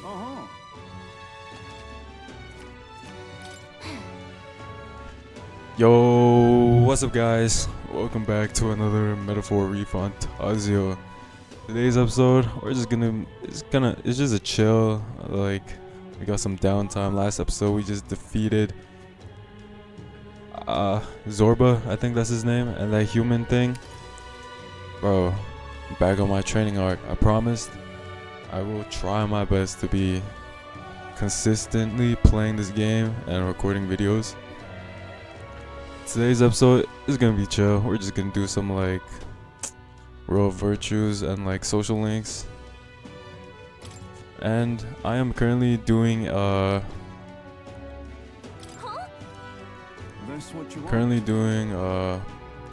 Uh-huh. Yo, what's up guys? Welcome back to another Metaphor Refantazio. Today's episode, it's just a chill, like, we got some downtime. Last episode we just defeated Zorba, I think that's his name, and that human thing. Bro, back on my training arc. I promised I will try my best to be consistently playing this game and recording videos. Today's episode is gonna be chill. We're just gonna do some like raw virtues and like social links. And I am currently doing That's what you want.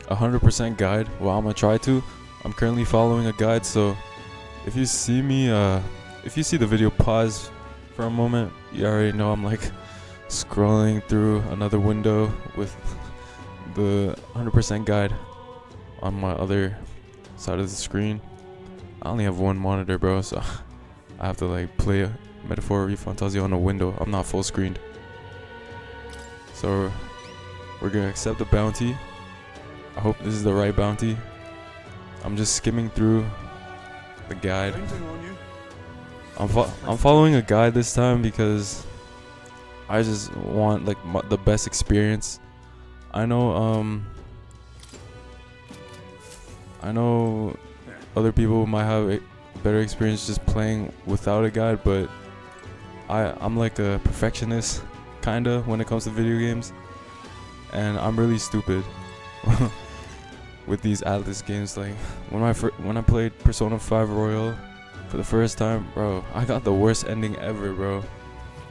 100% guide. Well, I'm gonna try to. I'm currently following a guide, so if you see me if you see the video pause for a moment, you already know I'm like scrolling through another window with the 100% guide on my other side of the screen. I only have one monitor, bro, so I have to like play a Metaphor Refantazio on a window. I'm not full screened. So we're gonna accept the bounty. I hope this is the right bounty. I'm just skimming through the guide. Painting on you. I'm following a guide this time because I just want like the best experience. I know other people might have a better experience just playing without a guide, but I'm like a perfectionist kinda when it comes to video games, and I'm really stupid with these Atlas games. Like when I played Persona 5 Royal for the first time, bro, I got the worst ending ever, bro,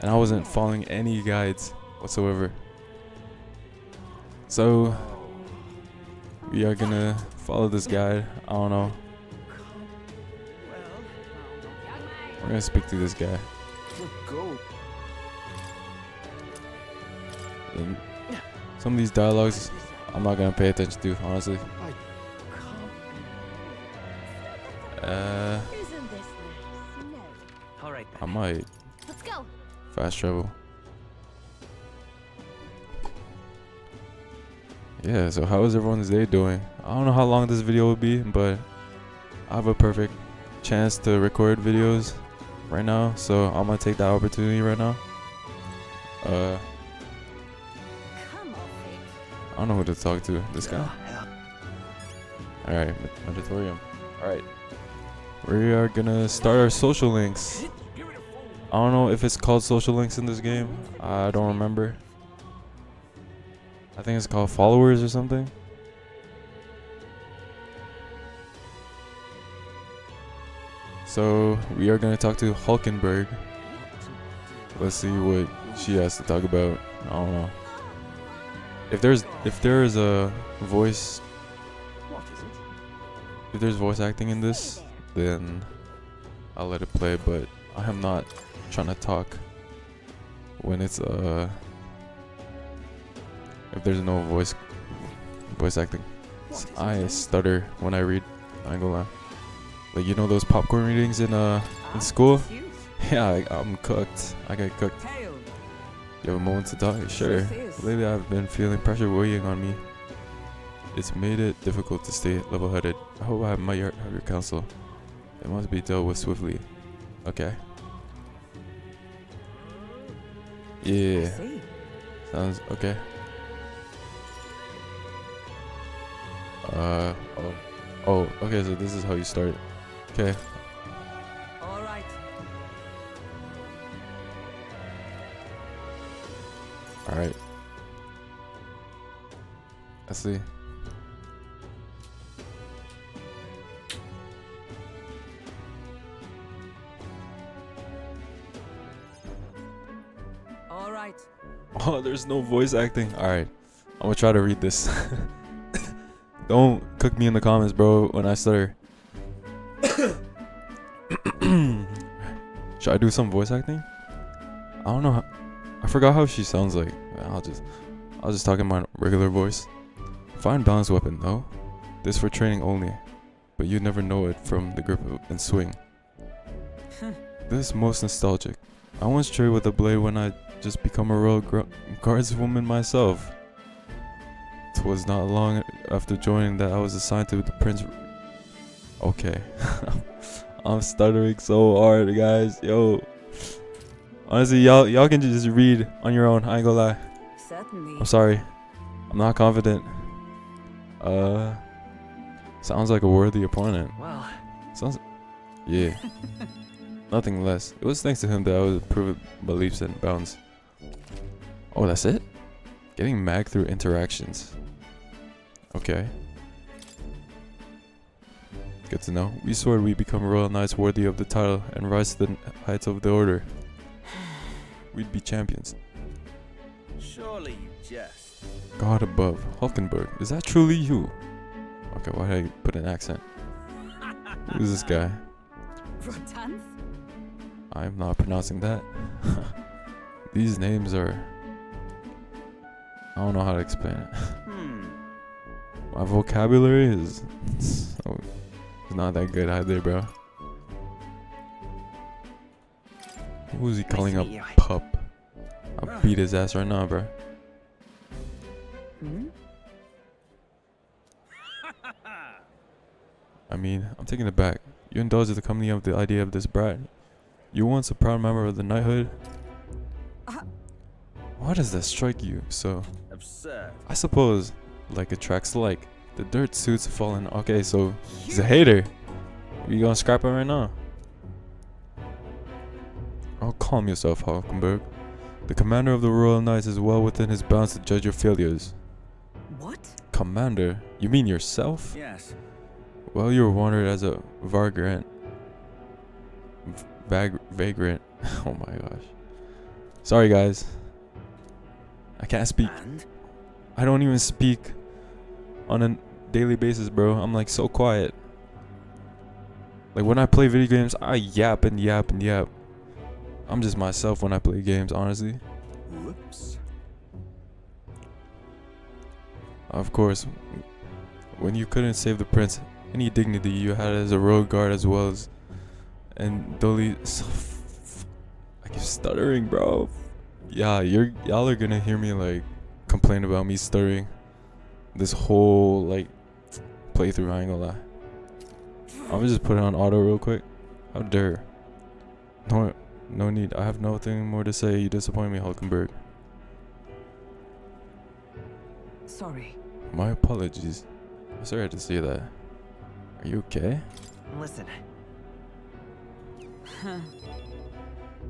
and I wasn't following any guides whatsoever. So we are gonna follow this guide. I don't know. We're gonna speak to this guy. Let's go. And some of these dialogues I'm not gonna pay attention to, honestly. Isn't this nice? No. All right. I might Let's go. fast travel. Yeah, so how is everyone's day doing? I don't know how long this video will be, but I have a perfect chance to record videos right now, so I'm gonna take that opportunity right now. Come on, I don't know who to talk to. This guy? Alright, Meditorium. Alright. We are gonna start our social links. I don't know if it's called social links in this game. I don't remember. I think it's called followers or something. So we are gonna talk to Hulkenberg. Let's see what she has to talk about. I don't know. If there is a voice, What is it? if there's voice acting in this, then I'll let it play. But I am not trying to talk when it's if there's no voice acting. I stutter when I read. I ain't gonna lie. Like, you know those popcorn readings in school? Yeah, I'm cooked. I get cooked. You have a moment to talk? Sure. Lately I've been feeling pressure weighing on me. It's made it difficult to stay level-headed. I hope I have your counsel. It must be dealt with swiftly. Okay. Yeah. Sounds okay. Oh, okay, so this is how you start. Okay. All right. Alright. I see. All right. Oh, there's no voice acting. Alright. I'm gonna try to read this. Don't cook me in the comments, bro, when I stutter. Should I do some voice acting? I don't know. I forgot how she sounds like. I'll just talk in my regular voice. Fine balanced weapon, though. This for training only. But you'd never know it from the grip and swing. This most nostalgic. I once traded with a blade when I just become a royal guardswoman myself. 'Twas not long after joining that I was assigned to the prince. Okay. I'm stuttering so hard, guys. Yo. Honestly, y'all can just read on your own. I ain't gonna lie. Certainly. I'm sorry. I'm not confident. Sounds like a worthy opponent. Well, Sounds, yeah. Nothing less. It was thanks to him that I was proved beliefs and bounds. Oh, that's it? Getting mag through interactions. Okay. Good to know. We swore we become royal knights worthy of the title and rise to the heights of the order. We'd be champions. Surely you jest. God above. Hulkenberg. Is that truly you? Okay, why did I put an accent? Who's this guy? Rotanth? I'm not pronouncing that. These names are... I don't know how to explain it. My vocabulary is not that good either, bro. Who is he calling a pup? I'll beat his ass right now, bro. Hmm? I mean, I'm taking it back. You indulged the company of the idea of this brat. You once a proud member of the knighthood. Why does that strike you so? Absurd. I suppose, like attracts like. The dirt suits fallen. Okay, so he's a hater. You gonna scrap him right now? Oh, calm yourself, Hulkenberg. The commander of the Royal Knights is well within his bounds to judge your failures. What? Commander? You mean yourself? Yes. Well, you were wanted as a vagrant. Vagrant. Oh my gosh. Sorry, guys. I can't speak. And? I don't even speak on a daily basis, bro. I'm like so quiet. Like when I play video games, I yap and yap and yap. I'm just myself when I play games, honestly. Whoops. Of course, when you couldn't save the prince, any dignity you had as a road guard as well as... And Dolly... I keep stuttering, bro. Yeah, y'all are gonna hear me like complain about me stuttering this whole like playthrough. I ain't gonna lie. I'm gonna just put it on auto real quick. How dare. No need. I have nothing more to say. You disappoint me, Hulkenberg. Sorry. My apologies. I'm sorry I had to say that. Are you okay? Listen.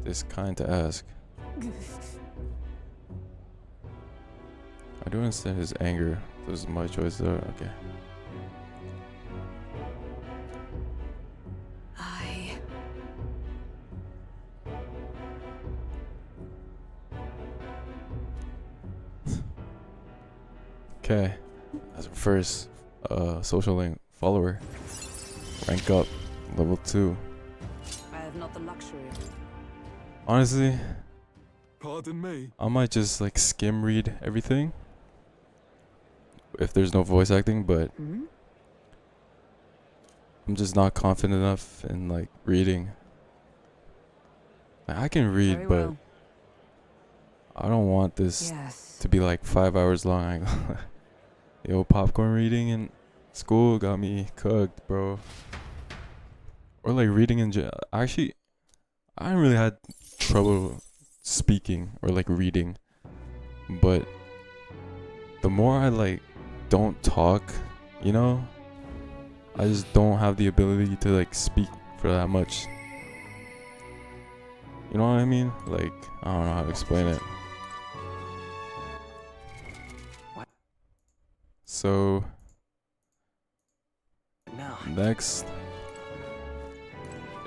It's kind to ask. I do understand his anger. This is my choice though. Okay. Okay. As our first social link follower. Rank up. Level 2. I have not the luxury. Honestly, Pardon me. I might just like skim read everything if there's no voice acting, but Hmm? I'm just not confident enough in like reading. Like, I can read, Very but well. I don't want this Yes. to be like 5 hours long. I ain't gonna lie. Yo, popcorn reading in school got me cooked, bro. Or like reading in actually, I haven't really had trouble speaking or like reading, but the more I like don't talk, you know, I just don't have the ability to like speak for that much. You know what I mean? Like, I don't know how to explain it. What? So No. next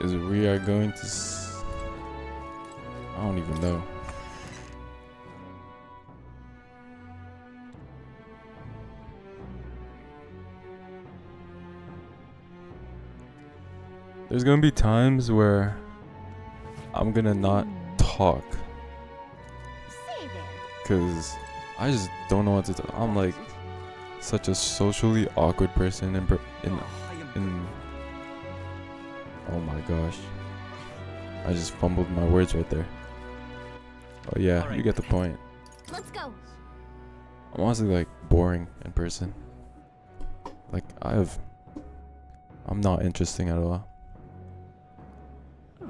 is we are going to I don't even know. There's gonna be times where I'm gonna not talk Say there. because I just don't know what to talk. I'm like such a socially awkward person in I am oh my gosh. I just fumbled my words right there. Oh yeah, Alright. you get the point. Let's go. I'm honestly like boring in person. Like I'm not interesting at all. No.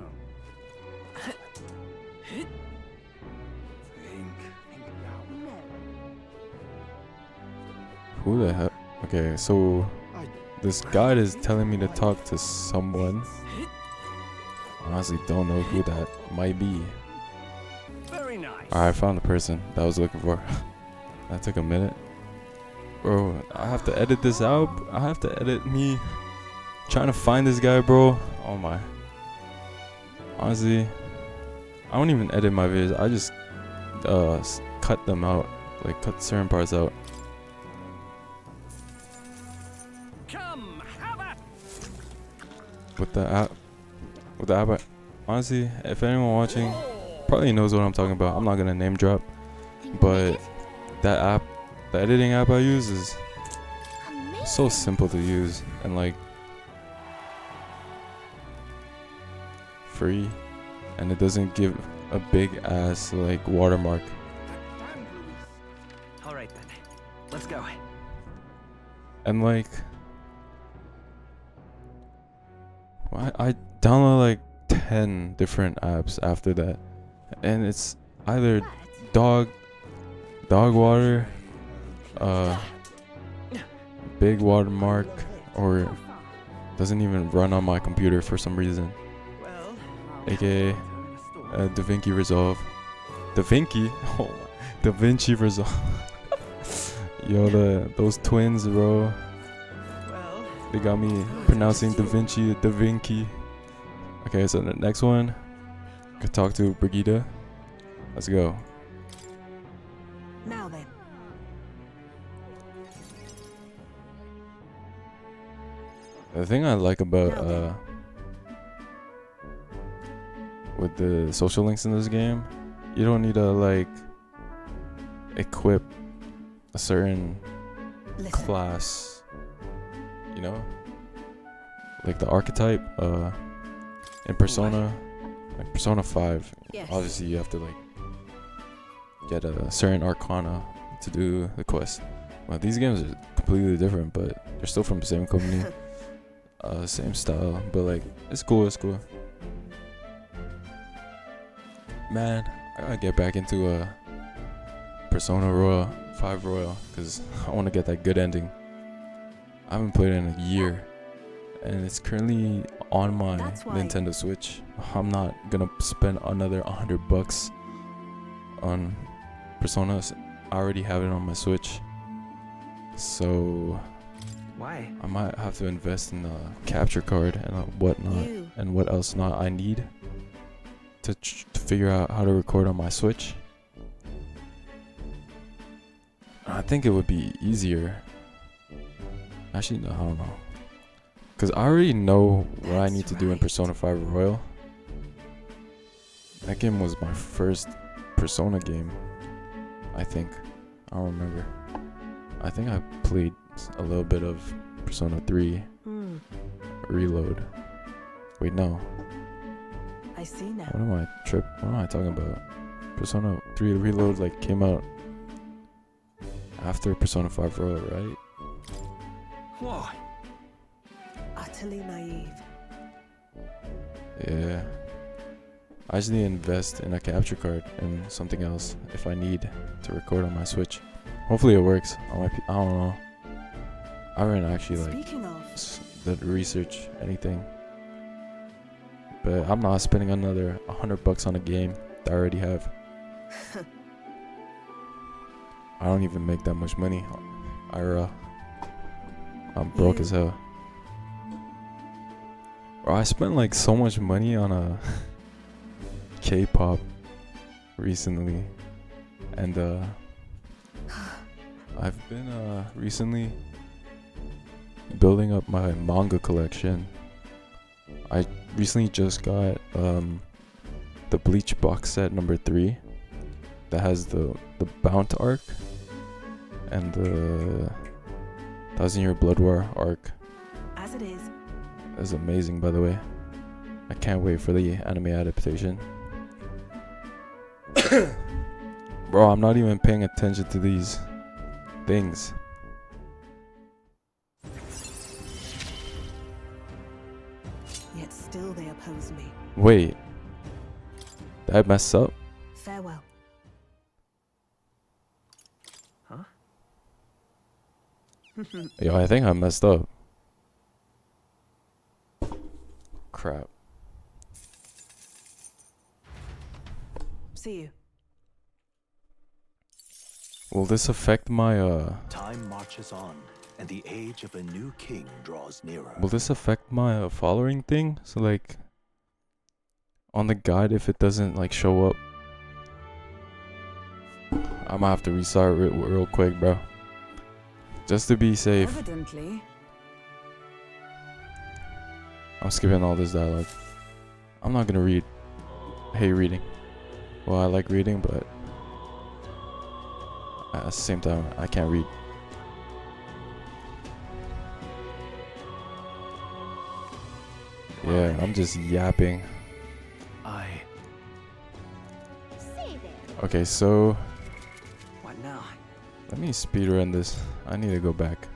Who the heck? Okay, so this guide is telling me to talk to someone. I honestly don't know who that might be. Very nice. Alright, I found the person that I was looking for. That took a minute. Bro, I have to edit this out. I have to edit me trying to find this guy, bro. Oh my. Honestly, I don't even edit my videos. I just cut them out. Like, cut certain parts out. Come, have it. With the app. Honestly, if anyone watching probably knows what I'm talking about. I'm not gonna name drop. But that app, the editing app I use is so simple to use and like free, and it doesn't give a big ass like watermark. All right then, let's go. And like I download like 10 different apps after that, and it's either dog water, big watermark, or doesn't even run on my computer for some reason, Well, aka DaVinci Resolve. DaVinci? Oh my. DaVinci Resolve. Yo, those twins, bro. well, They got me pronouncing DaVinci. Okay, so the next one, could talk to Brigitte. Let's go. Now then. The thing I like about with the social links in this game, you don't need to like equip a certain Listen. class, you know, like the archetype in Persona, like Persona 5. Yes. Obviously you have to like get a certain arcana to do the quest. Well, these games are completely different, but they're still from the same company. Same style, but like it's cool. Man, I gotta get back into Persona Royal 5 Royal because I want to get that good ending. I haven't played it in a year, and it's currently on my That's why- Nintendo Switch. I'm not gonna spend another $100 on Persona. I already have it on my Switch, so why? I might have to invest in a capture card and whatnot, You. and what else not I need to figure out how to record on my Switch. I think it would be easier. Actually, no, I don't know. Because I already know what I need to do in right. Persona 5 Royal. That game was my first Persona game, I think. I don't remember. I think I played a little bit of Persona 3 Hmm. Reload. Wait, no. I see now. What am I talking about? Persona 3 Reload like came out after Persona 5 Royal, right? Whoa. Utterly naive. Yeah. I just need to invest in a capture card and something else if I need to record on my Switch. Hopefully it works. I don't know. I haven't actually like Speaking of, did research anything. But I'm not spending another $100 on a game that I already have. I don't even make that much money. I'm broke as hell. Bro, I spent like so much money on a K-pop recently, and I've been recently building up my manga collection. I recently just got the Bleach box set number 3 that has the Bount arc and the 1000 Year Blood War arc. as it is, That's amazing, by the way. I can't wait for the anime adaptation. Bro, I'm not even paying attention to these things. Yet still they oppose me. Wait. Did I mess up? Farewell. Huh? Yo, I think I messed up. Crap. See you. Will this affect my Time marches on, and the age of a new king draws nearer. will this affect my following thing? So like on the guide, if it doesn't like show up, I'm gonna have to restart real quick, bro. Just to be safe. Evidently. I'm skipping all this dialogue. I'm not gonna read. I hate reading. Well, I like reading, but at the same time, I can't read. Yeah, I'm just yapping. Say there. Okay, so What now? let me speedrun this. I need to go back.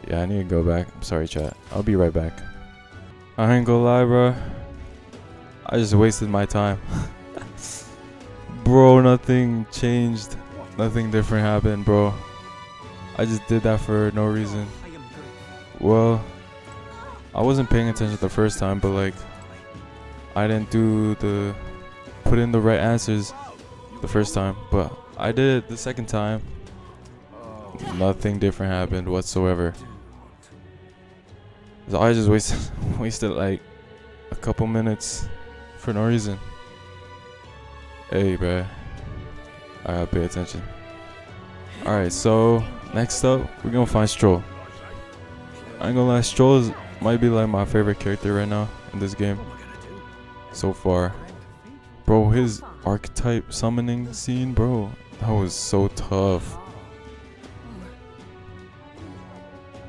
Yeah, I need to go back. I'm sorry, chat. I'll be right back. I ain't gonna lie, bro. I just wasted my time. Bro, nothing changed. Nothing different happened, bro. I just did that for no reason. I am good. Well, I wasn't paying attention the first time, but like, I didn't put in the right answers the first time, but I did it the second time. Nothing different happened whatsoever. So I just wasted like a couple minutes for no reason. Hey, bruh. I gotta pay attention. Alright, so next up, we're gonna find Stroll. I ain't gonna lie, Stroll might be like my favorite character right now in this game so far. Bro, his archetype summoning scene, bro, that was so tough.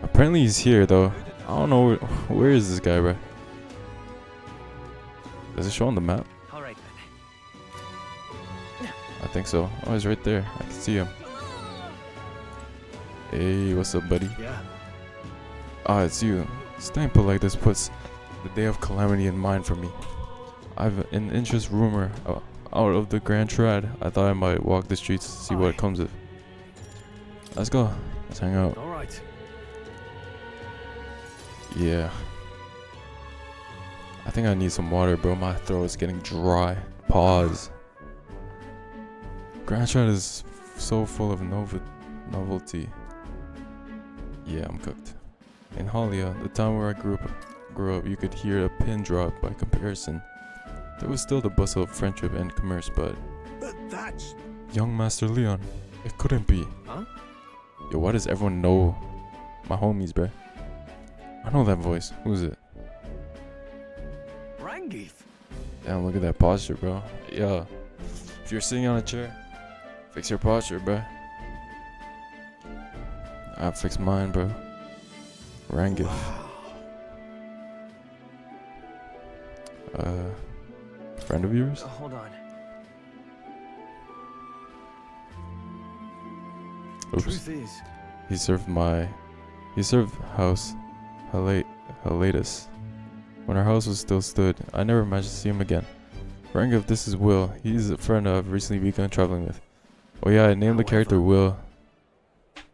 Apparently he's here though. I don't know where is this guy, bro? Does it show on the map? All right then. I think so. Oh, he's right there. I can see him. Hey, what's up, buddy? Yeah. Ah, it's you. Staying put like this puts the day of calamity in mind for me. I've an interest rumor out of the Grand Trad. I thought I might walk the streets to see what comes of. Let's go. Let's hang out. All right. Yeah. I think I need some water, bro. My throat is getting dry. Pause. Grand Trad is so full of novelty. Yeah, I'm cooked. In Halia, the town where I grew up, you could hear a pin drop by comparison. There was still the bustle of friendship and commerce, but That's... young Master Leon, it couldn't be. Huh? Yo, why does everyone know my homies, bruh? I know that voice. Who's it? Rangif. Damn, look at that posture, bro. Yeah. If you're sitting on a chair, fix your posture, bruh. I fixed mine, bro. Rangif. Friend of yours? Hold on. Oops. Truth is, He served house Helatus. When our house was still stood, I never managed to see him again. Rangif, this is Will. He's a friend I've recently begun traveling with. Oh yeah, I named the character Will.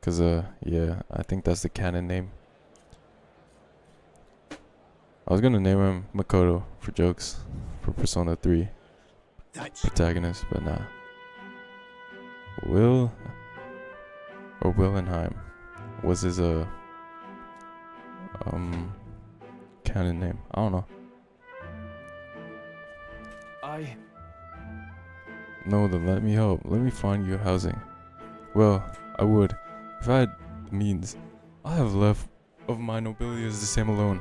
Cause yeah, I think that's the canon name. I was gonna name him Makoto for jokes, for Persona 3 that's... protagonist, but nah. Will or Willenheim was his canon name. I don't know. No, then let me help. Let me find you housing. Well, I would. If I had the means. I have left of my nobility as the same alone.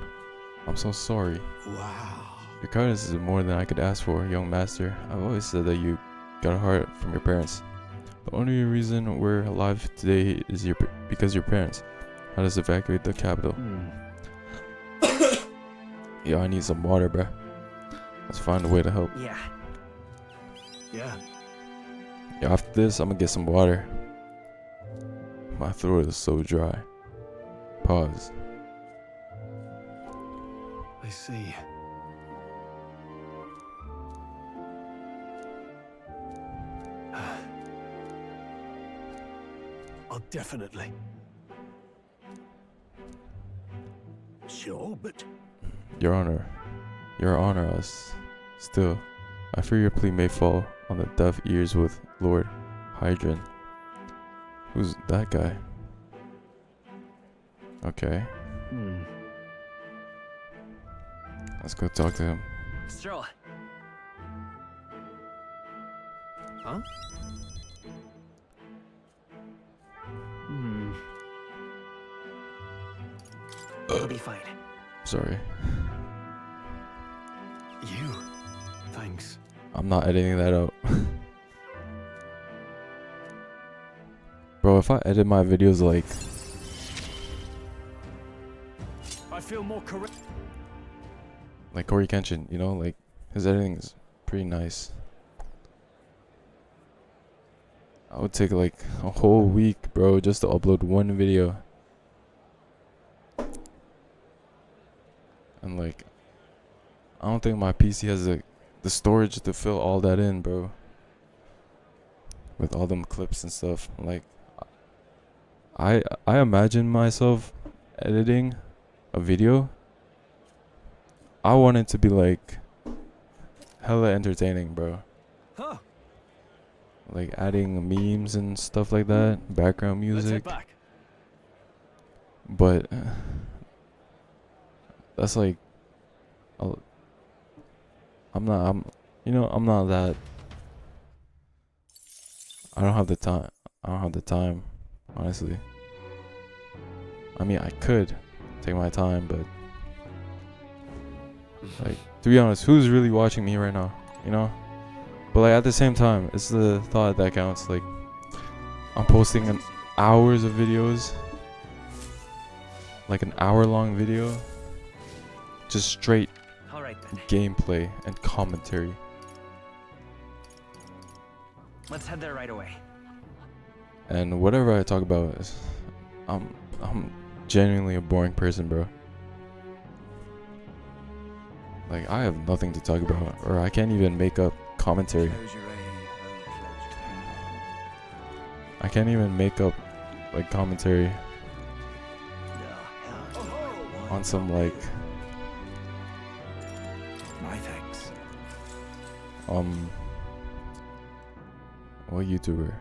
I'm so sorry. Wow. Your kindness is more than I could ask for, young master. I've always said that you got a heart from your parents. The only reason we're alive today is because your parents. How does evacuate the capital? Hmm. Yo, I need some water, bruh. Let's find a way to help. Yeah. Yeah. Yo, after this, I'm gonna get some water. My throat is so dry. Pause. I see. Oh, definitely. Sure, but Your Honor, us. Still, I fear your plea may fall on the deaf ears with Lord Hydron. Who's that guy? Okay, let's go talk to him. Stroll. Huh? Hmm. It'll be fine. Sorry, You. Thanks. I'm not editing that out. Bro, if I edit my videos I feel more correct. like Corey Kenshin, you know, like his editing is pretty nice. I would take like a whole week, bro, just to upload one video. And like, I don't think my PC has the storage to fill all that in, bro. With all them clips and stuff. Like, I imagine myself editing a video. I want it to be like hella entertaining, bro. Huh. Like adding memes and stuff like that, background Let's head music. back. But that's like, I'm not that. I don't have the time. I don't have the time, honestly. I mean, I could take my time, but like, to be honest, who's really watching me right now? You know? But like at the same time, it's the thought that counts. Like, I'm posting hours of videos, like an hour-long video, just straight All right then. gameplay and commentary. Let's head there right away. And whatever I talk about is, I'm genuinely a boring person, bro. Like, I have nothing to talk about, or I can't even make up commentary. I can't even make up like commentary on some like My thanks. what YouTuber?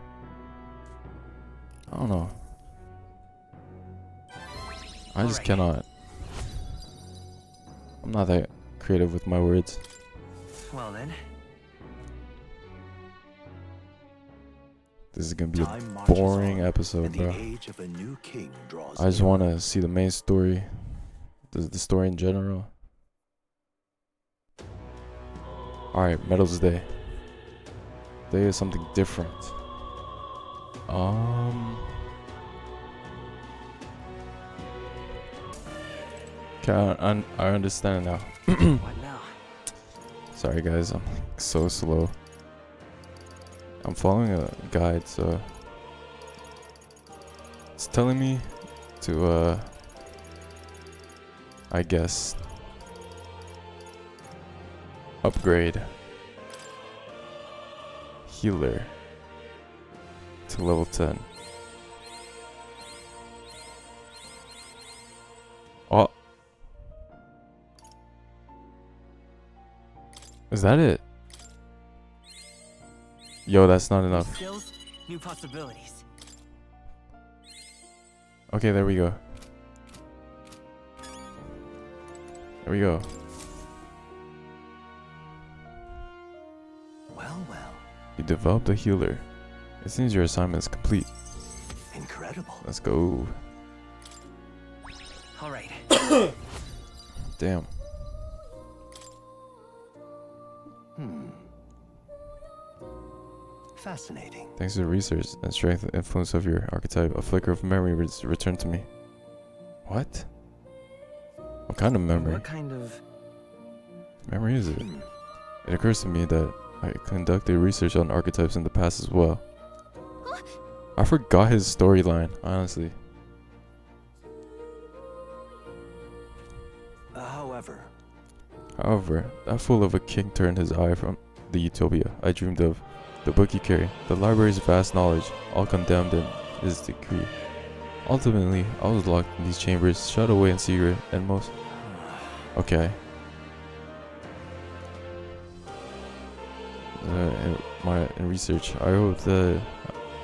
I don't know. I just Alright. cannot. I'm not that creative with my words. Well then. This is gonna be a Time marches boring on, episode, and bro. the age of a new king draws I just near. want to see the main story, the story in general. All right, Medals Day. Day is something different. Okay, I understand now. What now? Sorry guys, I'm so slow. I'm following a guide, so it's telling me to I guess upgrade healer to level 10. Oh, is that it? Yo, that's not enough. Skills, new possibilities. Okay, there we go. There we go. Well, well. You developed a healer. It seems your assignment is complete. Incredible. Let's go. All right. Damn. Fascinating. Thanks to the research and strength and influence of your archetype, a flicker of memory returned to me. What? What kind of memory? What kind of... Memory is it? It occurs to me that I conducted research on archetypes in the past as well. I forgot his storyline, honestly. However, That fool of a king turned his eye from the utopia I dreamed of, the book he carried, the library's vast knowledge, all condemned in his decree. Ultimately, I was locked in these chambers, shut away in secret, and most... Okay. In research, I hope that...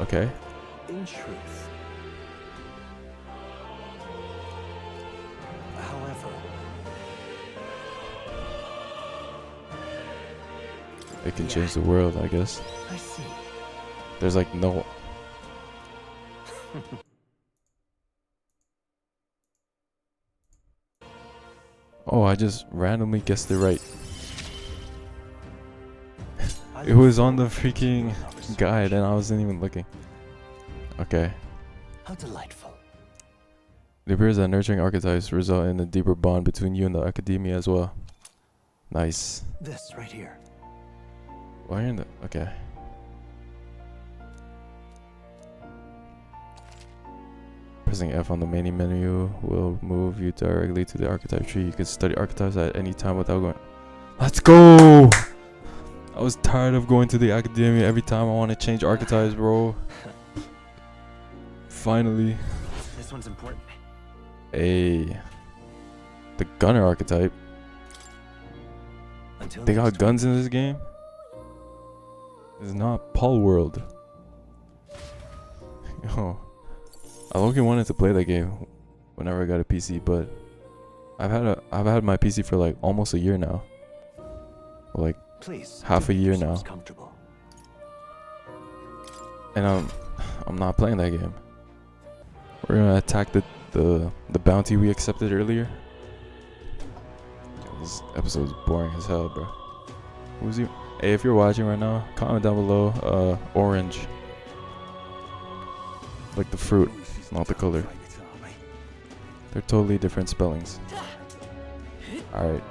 Okay. in truth. However, It can change the world, I guess. I see. There's like no... Oh, I just randomly guessed it right. It was on the freaking guide and I wasn't even looking. Okay. How delightful. It appears that nurturing archetypes result in a deeper bond between you and the academia as well. Nice. This right here. Why are you in the... Okay. Pressing F on the main menu will move you directly to the archetype tree. You can study archetypes at any time without going... Let's go! I was tired of going to the academia every time I want to change archetypes, bro. Finally. This one's important. The gunner archetype. Until They next got guns in this game? It's not Paul World. Yo. I low-key wanted to play that game whenever I got a PC, but I've had my PC for like almost a year now. Like Please, half a make year yourselves now. comfortable. And I'm not playing that game. We're gonna attack the bounty we accepted earlier. This episode is boring as hell, bro. Who's you? Hey, if you're watching right now, comment down below. Orange, like the fruit, not the color. They're totally different spellings. All right,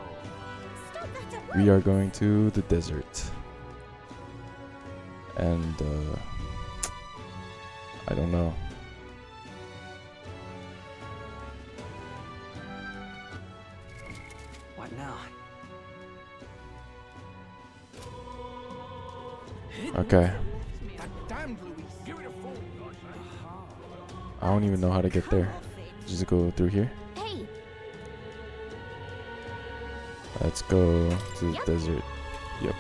we are going to the desert, and I don't know. What now? Okay. I don't even know how to get there. Just go through here. Hey, Let's go to the desert. Yep.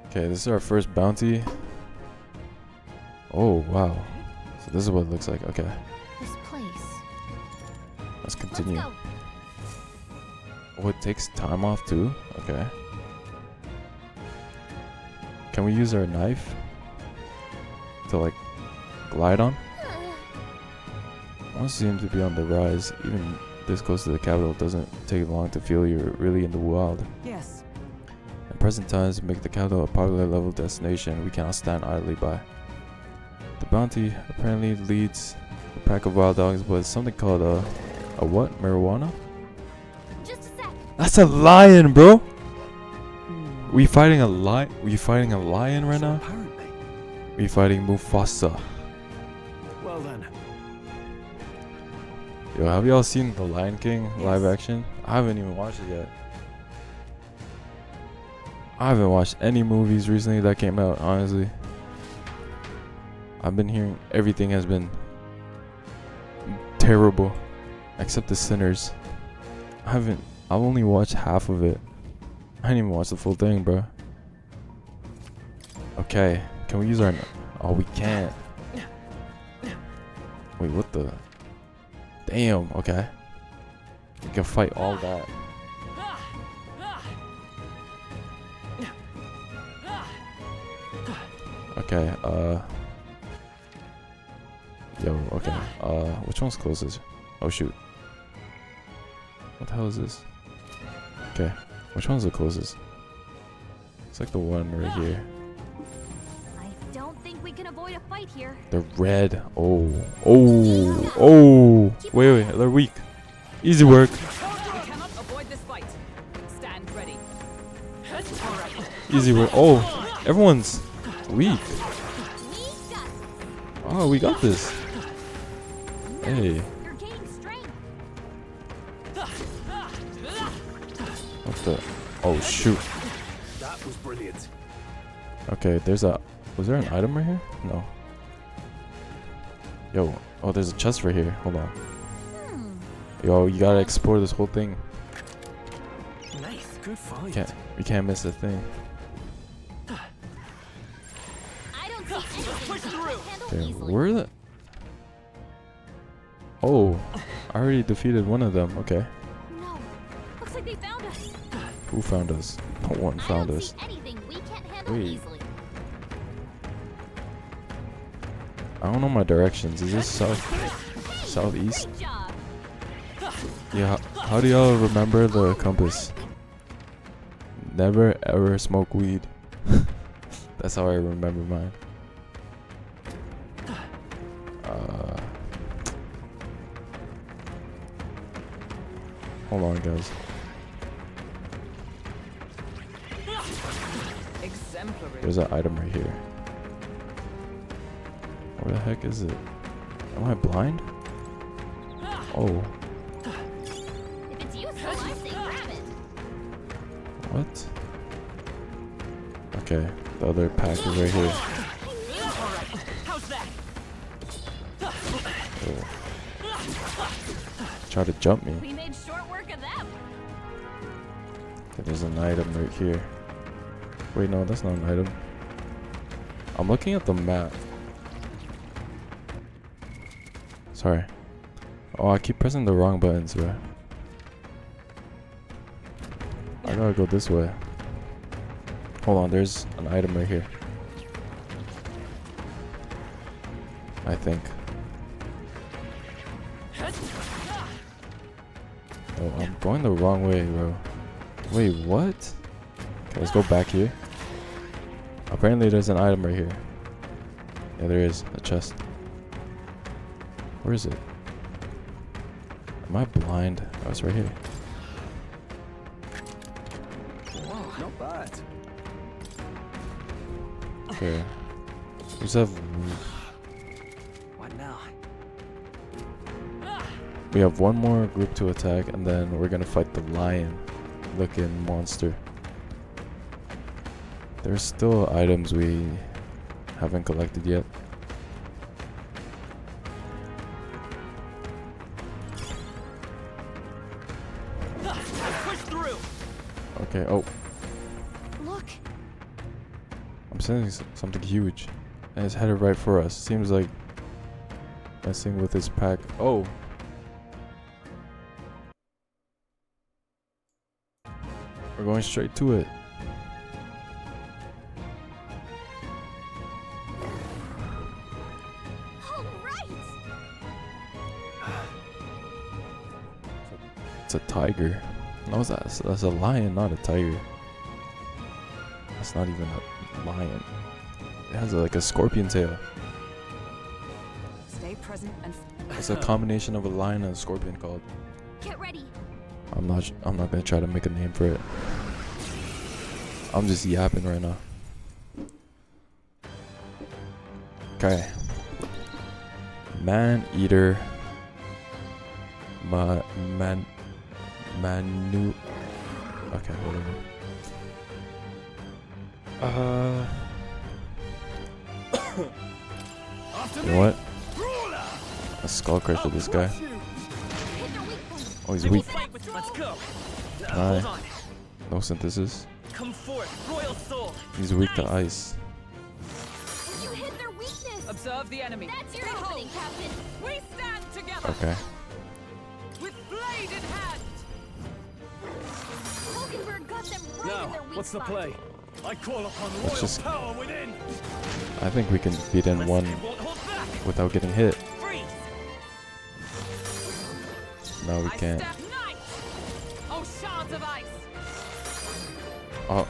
Okay, this is our first bounty. Oh, wow. So this is what it looks like. Okay, this place. let's Let's continue. go. Oh, it takes time off too? Okay. Can we use our knife to like glide on? One seems to be on the rise. Even this close to the capital doesn't take long to feel you're really in the wild. Yes. In present times, to make the capital a popular level destination, we cannot stand idly by. The bounty apparently leads a pack of wild dogs, but it's something called a what? Marijuana? Just a sec. That's a lion, bro. We fighting a lion? We fighting a lion right So now? apparently, We fighting Mufasa. well then, Yo, have y'all seen The Lion King live action? I haven't even watched it yet. I haven't watched any movies recently that came out, honestly. I've been hearing everything has been terrible, except The Sinners. I've only watched half of it. I didn't even watch the full thing, bro. Okay, can we use our... Oh, we can't. Wait, what the... Damn, okay. We can fight all that. Okay, Yo, okay. Which one's closest? Oh, shoot. What the hell is this? Okay, which one's the closest? It's like the one right here. I don't think we can avoid a fight fight here. They're red. Oh. Oh. Oh. Wait. They're weak. Easy work. We cannot avoid this fight. Stand ready. All right. Easy work. Oh. Everyone's weak. We got Oh, we got this. Hey. You're gaining strength. What the? Oh, shoot. That was brilliant. Okay, there's a... Was there an item right here? No. Yo. Oh, there's a chest right here. Hold on. Yo, you gotta explore this whole thing. Nice. Good fight. We can't miss a thing. I don't see anything you can't handle Okay, easily. where the... Oh. I already defeated one of them. Okay. No. Looks like they found us. Who found us? No one I found don't us. see anything we can't handle Wait. easily. I don't know my directions. Is this south? Southeast? Great job. Yeah, how do y'all remember the compass? Never ever smoke weed. That's how I remember mine. Hold on, guys. Exemplary. There's an item right here. Where the heck is it? Am I blind? Oh, If it's useful, I say grab it. what? Okay, the other pack is right here. How's that? Oh. Try to jump me. We made short work of them. Okay, there's an item right here. Wait, no, that's not an item. I'm looking at the map. Sorry. Oh, I keep pressing the wrong buttons, bro. I gotta go this way. Hold on, there's an item right here. I think. Oh, I'm going the wrong way, bro. Wait, what? Okay, let's go back here. Apparently there's an item right here. Yeah, there is. A chest. Where is it? Am I blind? Oh, it's right here. Wow, not bad. Okay. We just have... What now? We have one more group to attack, and then we're gonna fight the lion-looking monster. There's still items we haven't collected yet. Push through. Okay, oh, Look, I'm sensing something huge. And it's headed right for us. Seems like messing with his pack. Oh! We're going straight to it. all right. It's a tiger. No, that's a lion, not a tiger. That's not even a lion. It has like a scorpion tail. Stay present and It's a combination of a lion and a scorpion called. Get ready. I'm not gonna try to make a name for it. I'm just yapping right now. Okay. Man eater. Manu. Okay, whatever. You know what? A skull crush with this guy. Hit their weak point. Oh, he's weak. Let's go. Can Hold I? on. No synthesis. Come forth, royal soul. He's weak to ice. You hit their weakness. observe the enemy. That's your opening, Captain. We stand together Okay. with blade in hand. Hulkenberg got them right in Now, their weak what's the spot. play? I call upon Let's royal just- power within. I think we can beat in one It won't hold back. without getting hit. Freeze. No, we I can't. step knight. Oh, shards of ice. Oh.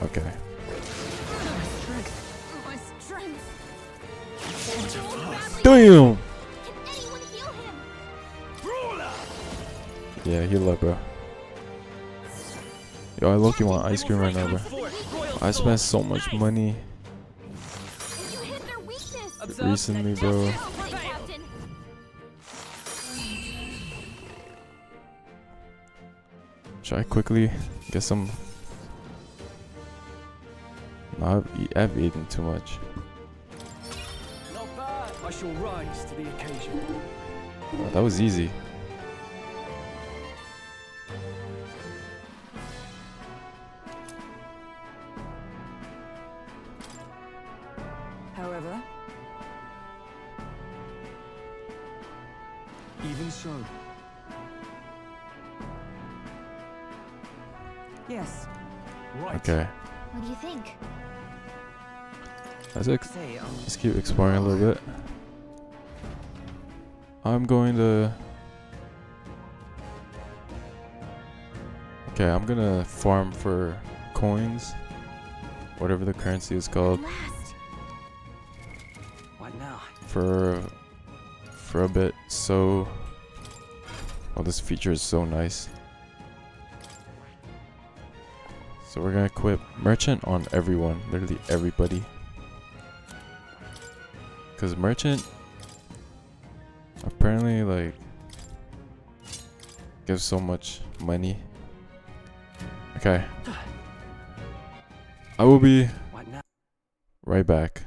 Okay. My strength. Damn! Can anyone heal him? Yeah, heal up, bro. Yo, I low-key want ice cream right now, bro. I spent so much money You hit their weakness. Observe recently, that bro. Well played, Captain. Should I quickly get some? No, I've eaten too much. Not bad. I shall rise to the occasion. Oh, that was easy. However, Even so. yes. Right. Okay, What do you think? let's keep exploring a little bit. I'm going to. Okay, I'm gonna farm for coins, whatever the currency is called, Last. What now? for a bit. So, oh, this feature is so nice. So we're gonna equip merchant on everyone, literally everybody, because merchant apparently like gives so much money. Okay, I will be What now? right back.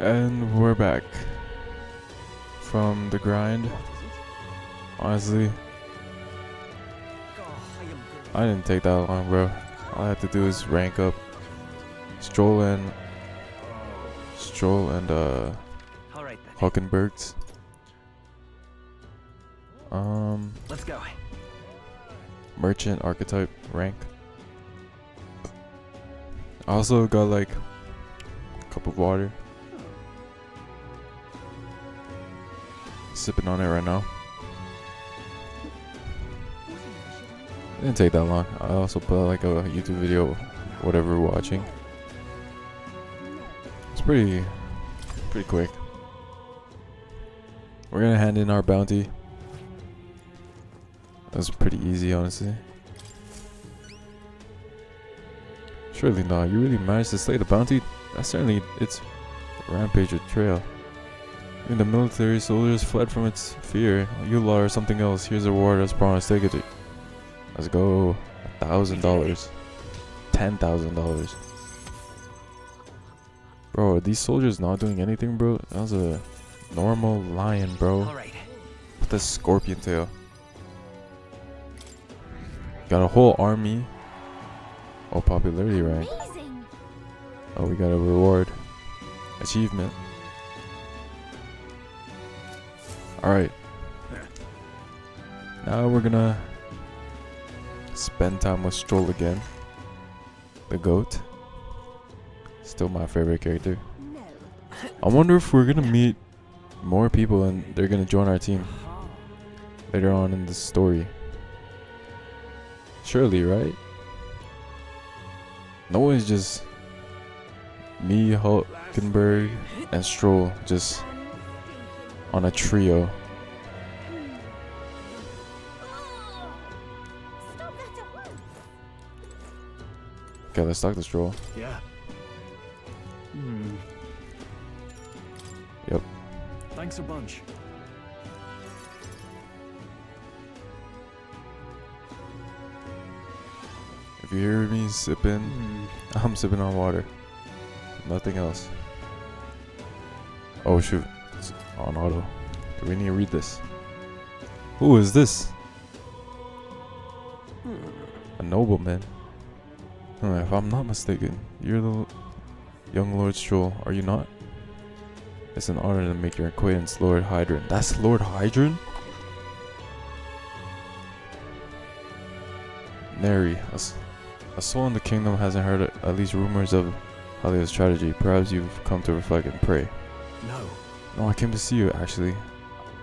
And we're back from the grind. Honestly, I didn't take that long, bro. All I had to do is rank up Stroll and All right then. Hulkenbergs. Let's go. Merchant archetype rank. I also got like a cup of water. Sipping on it right now. Didn't take that long. I also put like a YouTube video, whatever we're watching. It's pretty quick. We're gonna hand in our bounty. That was pretty easy, honestly. Surely not. You really managed to slay the bounty? That's certainly its rampage or trail. Even the military soldiers fled from its fear. You law or something else. Here's a reward as promised. Take it. Let's go. $1,000. $10,000. Bro, are these soldiers not doing anything, bro? That was a normal lion, bro. All right. With a scorpion tail. Got a whole army. Oh, popularity rank. Amazing. Oh, we got a reward. Achievement. Alright. Now we're gonna spend time with Stroll again. The goat. Still my favorite character. No. I wonder if we're gonna meet more people and they're gonna join our team later on in the story. Surely, right? No, it's just me, Hulkenberg, and Stroll just on a trio. Stop that at once. Okay, let's talk to Stroll. Yeah. Yep. Thanks a bunch. If you hear me sipping, I'm sipping on water. Nothing else. Oh shoot. It's on auto. Do we need to read this? Who is this? A nobleman. If I'm not mistaken, you're the young Lord Stroll, are you not? It's an honor to make your acquaintance, Lord Hydron. That's Lord Hydron? Nary, a soul in the kingdom hasn't heard at least rumors of Halia's tragedy. Perhaps you've come to reflect and pray. No, I came to see you, actually.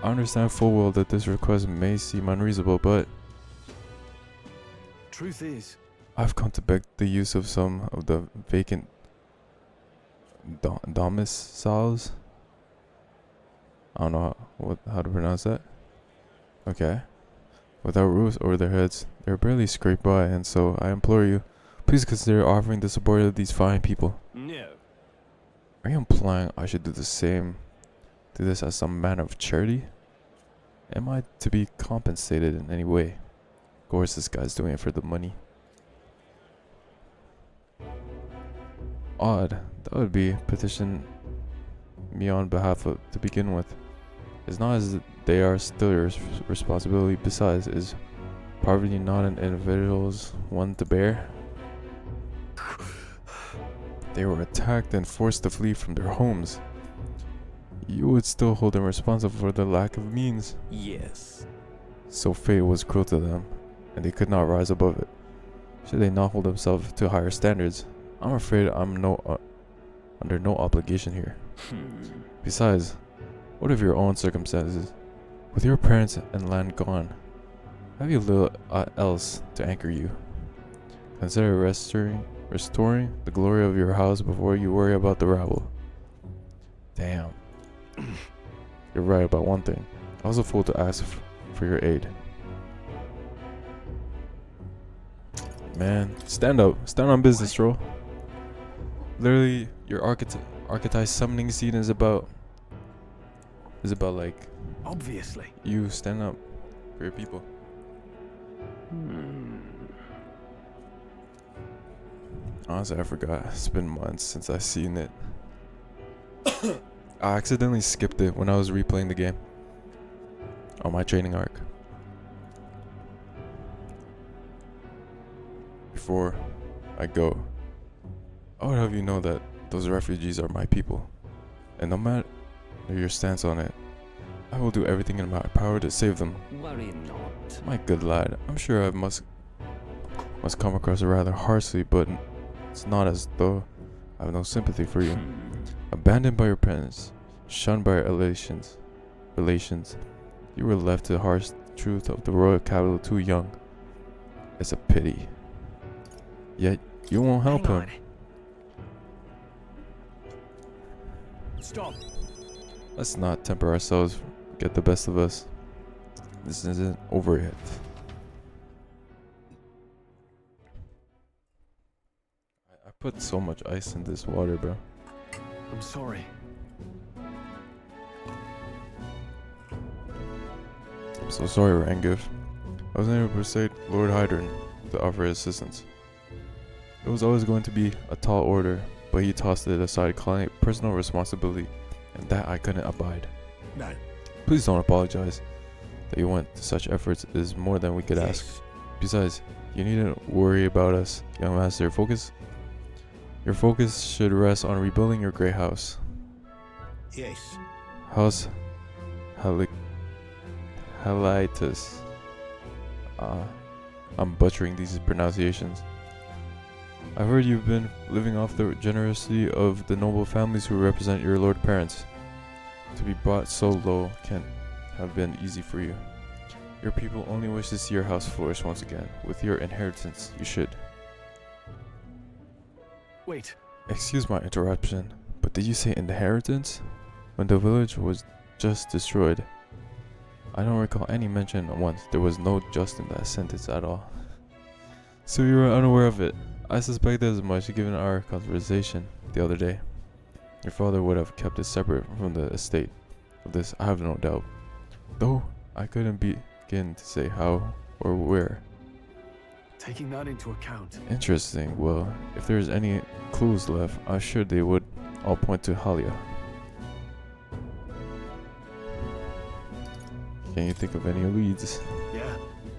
I understand full well that this request may seem unreasonable, but Truth is, I've come to beg the use of some of the vacant domiciles I don't know how to pronounce that. Okay. Without roofs over their heads, they're barely scraped by, and so I implore you, please consider offering the support of these fine people. No. Are you implying I should do the same? Do this as some manner of charity? Am I to be compensated in any way? Of course, this guy's doing it for the money. Odd. That would be petition me on behalf of to begin with. It's not as they are still your responsibility. Besides, is poverty not an individual's one to bear? They were attacked and forced to flee from their homes. You would still hold them responsible for the lack of means. Yes. So fate was cruel to them, and they could not rise above it. Should they not hold themselves to higher standards? I'm afraid I'm under no obligation here. Besides, what of your own circumstances? With your parents and land gone, have you little else to anchor you? Consider restoring the glory of your house before you worry about the rabble. Damn. You're right about one thing. I was a fool to ask for your aid. Man, stand up. Stand on business, Troll. Literally, your archetype summoning scene is about like Obviously. you stand up for your people. Honestly, I forgot. It's been months since I've seen it. I accidentally skipped it when I was replaying the game on my training arc. Before I go, I would have you know that those refugees are my people, and no matter your stance on it, I will do everything in my power to save them. Worry not. My good lad, I'm sure I must come across rather harshly, but it's not as though I have no sympathy for you. Abandoned by your parents, shunned by your relations, you were left to the harsh truth of the royal capital too young. It's a pity. Yet you won't help Hang him. on. Stop. Let's not temper ourselves, get the best of us. This isn't over yet. I put so much ice in this water, bro. I'm sorry. I'm so sorry, Rangiv. I wasn't able to persuade Lord Hydron to offer assistance. It was always going to be a tall order, but he tossed it aside, calling it personal responsibility, and that I couldn't abide. No. Please don't apologize. That you went to such efforts is more than we could ask. Besides, you needn't worry about us, young master. Your focus should rest on rebuilding your great house. Yes. House Halitus. I'm butchering these pronunciations. I've heard you've been living off the generosity of the noble families who represent your lord parents. To be brought so low can't have been easy for you. Your people only wish to see your house flourish once again. With your inheritance, you should. Wait. Excuse my interruption, but did you say inheritance? When the village was just destroyed, I don't recall any mention once. There was no just in that sentence at all. So you were unaware of it. I suspected as much given our conversation the other day. Your father would have kept it separate from the estate. Of this I have no doubt. Though I couldn't begin to say how or where. Taking that into account. Interesting. Well, if there's any clues left, I'm sure they would all point to Halia. Can you think of any leads? Yeah.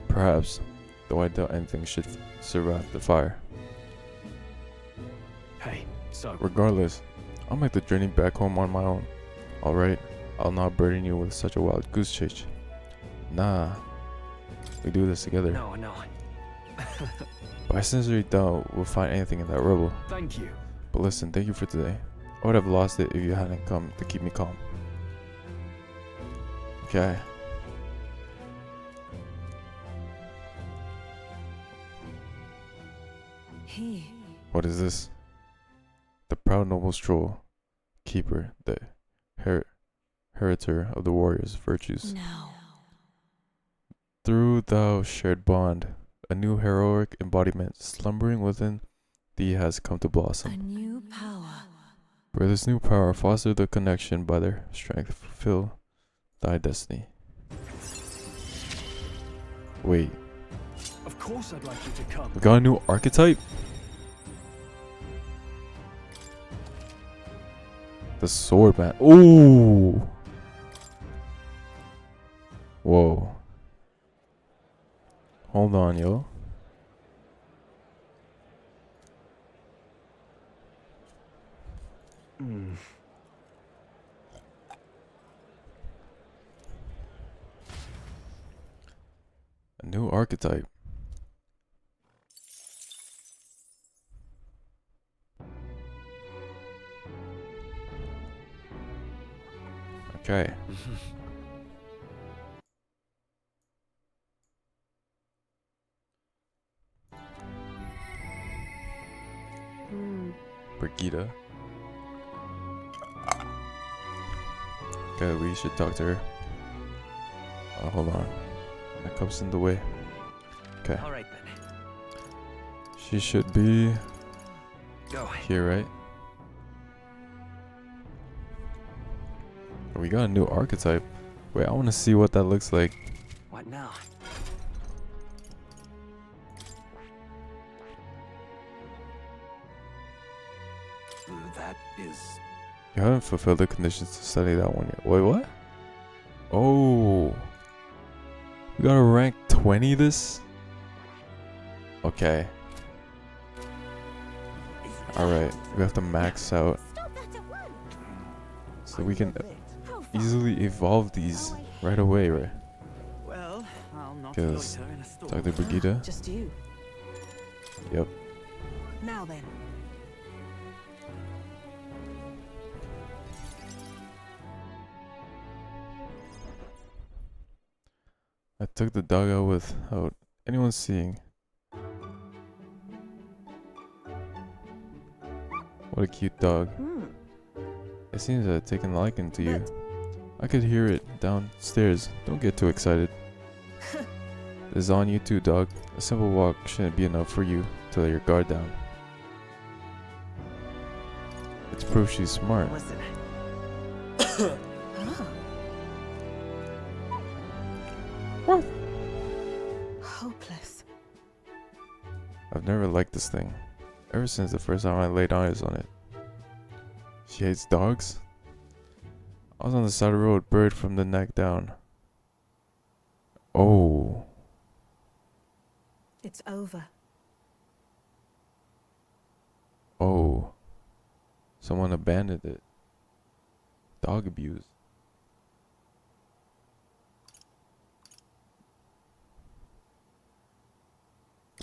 Perhaps, though I doubt anything should survive the fire. Hey, so. Regardless, I'll make the journey back home on my own. Alright, I'll not burden you with such a wild goose chase. Nah, we do this together. No, no. But I sincerely doubt we'll find anything in that rubble. Thank you. But listen, thank you for today. I would have lost it if you hadn't come to keep me calm. Okay. He. What is this? The proud noble stroll, keeper, the inheritor of the warrior's virtues. No. Through thou shared bond, a new heroic embodiment slumbering within thee has come to A blossom. new power. For this new power, foster the connection by their strength, fulfill thy destiny. Wait, Of course I'd like you to come. we got a new archetype? The sword man. Ooh! Whoa. Hold on, yo. A new archetype. Okay. Brigida. Okay, we should talk to her. Oh, hold on. That cup's in the way. Okay. All right then. She should be Go. here, right? We got a new archetype. Wait, I want to see what that looks like. What now? That is You haven't fulfilled the conditions to study that one yet. Wait, what? Oh. We got to rank 20 this? Okay. Alright, we have to max out Stop that at once. so we can How far? easily evolve these right away, right? Well, I'll not Because loiter in a storm. Dr. Brigida. Just you. Yep. Now then. I took the dog out without anyone seeing. What a cute dog. It seems to have taken a liking to you. I could hear it downstairs. Don't get too excited. This is on you too, dog. A simple walk shouldn't be enough for you to let your guard down. It's proof she's smart. Listen, Ah. Hopeless. I've never liked this thing. Ever since the first time I laid eyes on it. She hates dogs? I was on the side of the road, buried from the neck down. Oh. It's over. Oh. Someone abandoned it. Dog abuse.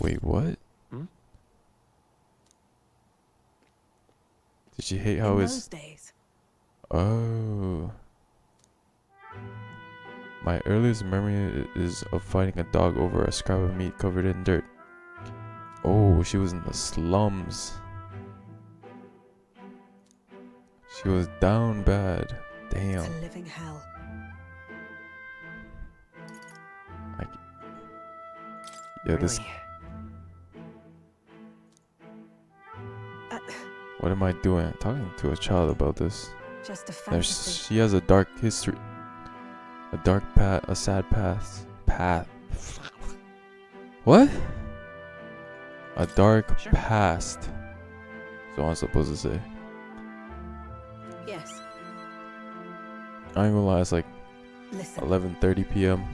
Wait, what? Hmm? Did she hate how In it's... those days. Oh. My earliest memory is of fighting a dog over a scrap of meat covered in dirt. Oh, she was in the slums. She was down bad. Damn. It's a living hell. Yeah, this... really? What am I doing? Talking to a child about this. Just a There's, fantasy. she has a dark history. A dark path. A sad path. What? A dark Sure. past. So I'm supposed to say. Yes. I ain't gonna lie, it's like Listen. 11:30 p.m.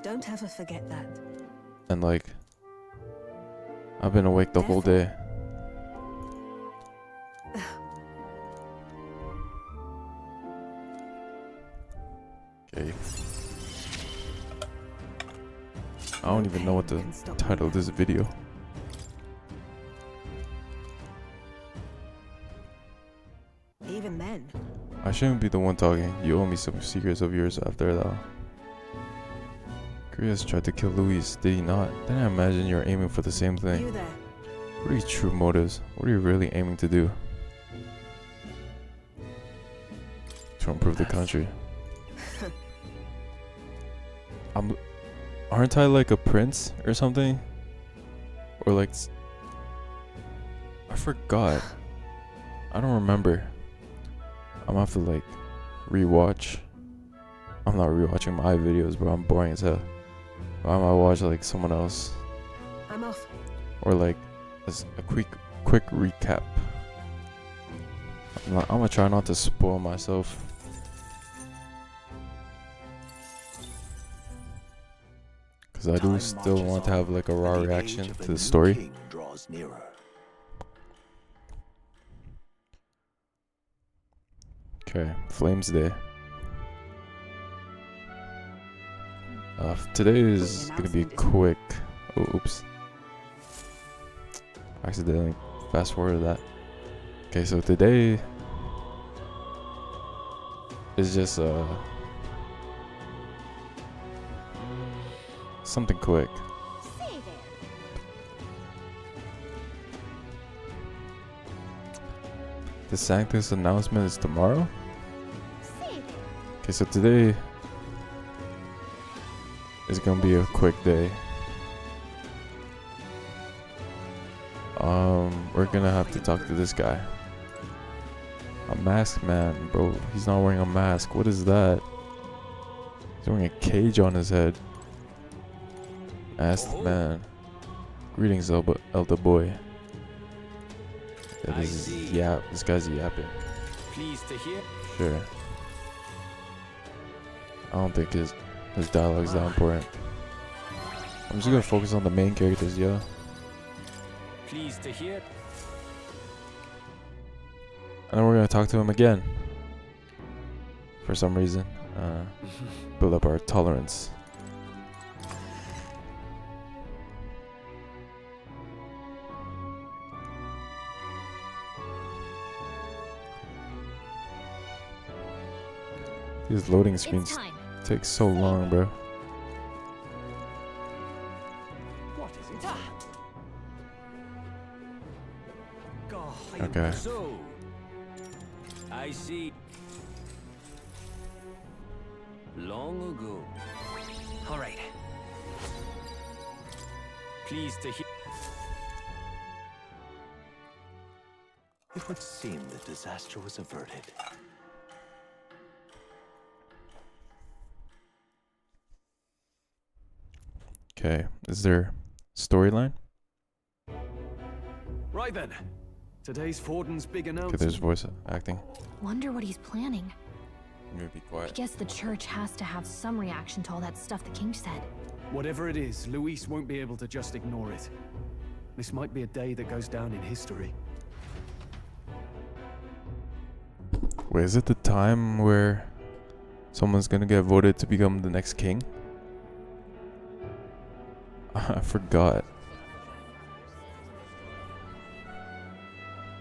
Don't ever forget that. and like I've been awake the whole day. Okay. I don't even know what to title this video. Even then. I shouldn't be the one talking. You owe me some secrets of yours after that. Chris tried to kill Luis, did he not? Then I imagine you're aiming for the same thing. You there. What are your true motives? What are you really aiming to do? to improve the country. Aren't I like a prince or something? Or like, I forgot. I don't remember. I'm gonna have to like rewatch. I'm not rewatching my videos, bro. I'm boring as hell. I might watch like someone else, I'm off. or like a quick recap. I'm gonna try not to spoil myself. Because I do Time still marches want to have on, like a raw and the reaction age of to a the new story. king draws nearer. Okay, Flames Day. Today is gonna be quick. Oh, oops. Accidentally fast forwarded that. Okay, so today is just something quick. Say there. The Sanctus announcement is tomorrow. Say there. Okay, so today is gonna be a quick day. We're gonna have to talk to this guy. A masked man, bro. He's not wearing a mask. What is that? He's wearing a cage on his head. Masked man. Greetings, elder boy. Yeah, this is this guy's yapping. Pleased to hear. Sure. I don't think his dialogue's that important. I'm just gonna focus on the main characters, yeah. Pleased to hear. And then we're gonna talk to him again. For some reason. Build up our tolerance. These loading screens It's time. take so long, bro. What is it? God, Okay. So, I see. Long ago. All right. Pleased to hear. It would seem the disaster was averted. Okay, is there storyline? Right then. Today's Forden's big Okay, announcement. there's voice acting. Wonder what he's planning. I'm gonna be I quiet. guess the church has to have some reaction to all that stuff the king said. Whatever it is, Luis won't be able to just ignore it. This might be a day that goes down in history. Wait, is it the time where someone's gonna get voted to become the next king? I forgot.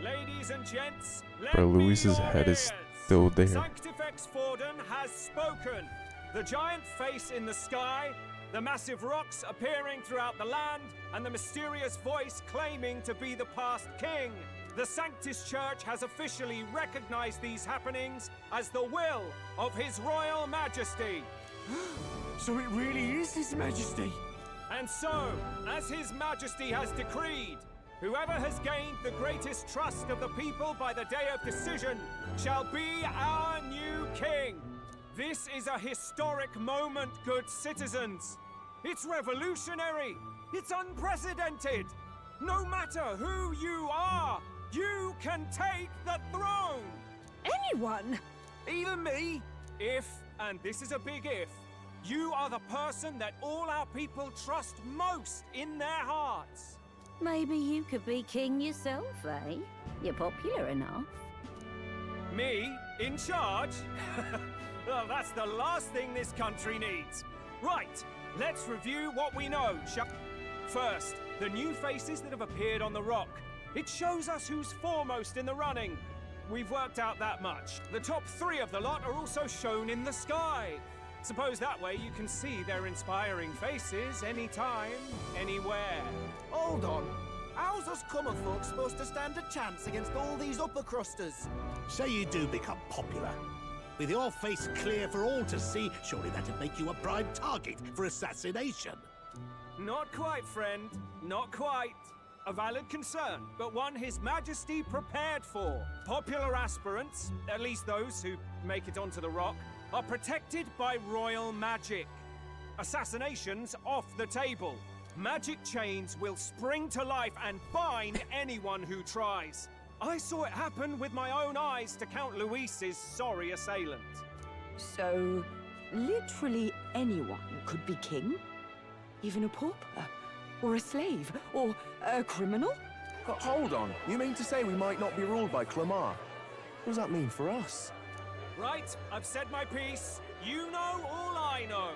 Ladies and gents, Bro, Luis's head is still there. Sanctifex Forden has spoken. The giant face in the sky, the massive rocks appearing throughout the land, and the mysterious voice claiming to be the past king. The Sanctus Church has officially recognized these happenings as the will of His Royal Majesty. So it really is His Majesty. And so, as His Majesty has decreed, whoever has gained the greatest trust of the people by the day of decision shall be our new king. This is a historic moment, good citizens. It's revolutionary. It's unprecedented. No matter who you are, you can take the throne. Anyone? Even me? If, and this is a big if, you are the person that all our people trust most in their hearts. Maybe you could be king yourself, eh? You're popular enough. Me? In charge? Well, that's the last thing this country needs. Right, let's review what we know, shall First, the new faces that have appeared on the rock. It shows us who's foremost in the running. We've worked out that much. The top 3 of the lot are also shown in the sky. Suppose that way you can see their inspiring faces anytime, anywhere. Hold on. How's us common folk supposed to stand a chance against all these upper crusters? Say you do become popular. With your face clear for all to see, surely that'd make you a prime target for assassination. Not quite, friend. Not quite. A valid concern, but one His Majesty prepared for. Popular aspirants, at least those who make it onto the rock, are protected by royal magic. Assassinations off the table. Magic chains will spring to life and bind anyone who tries. I saw it happen with my own eyes to Count Luis's sorry assailant. So, literally anyone could be king? Even a pauper? Or a slave? Or a criminal? But hold on, you mean to say we might not be ruled by Clamar? What does that mean for us? Right, I've said my piece. You know all I know.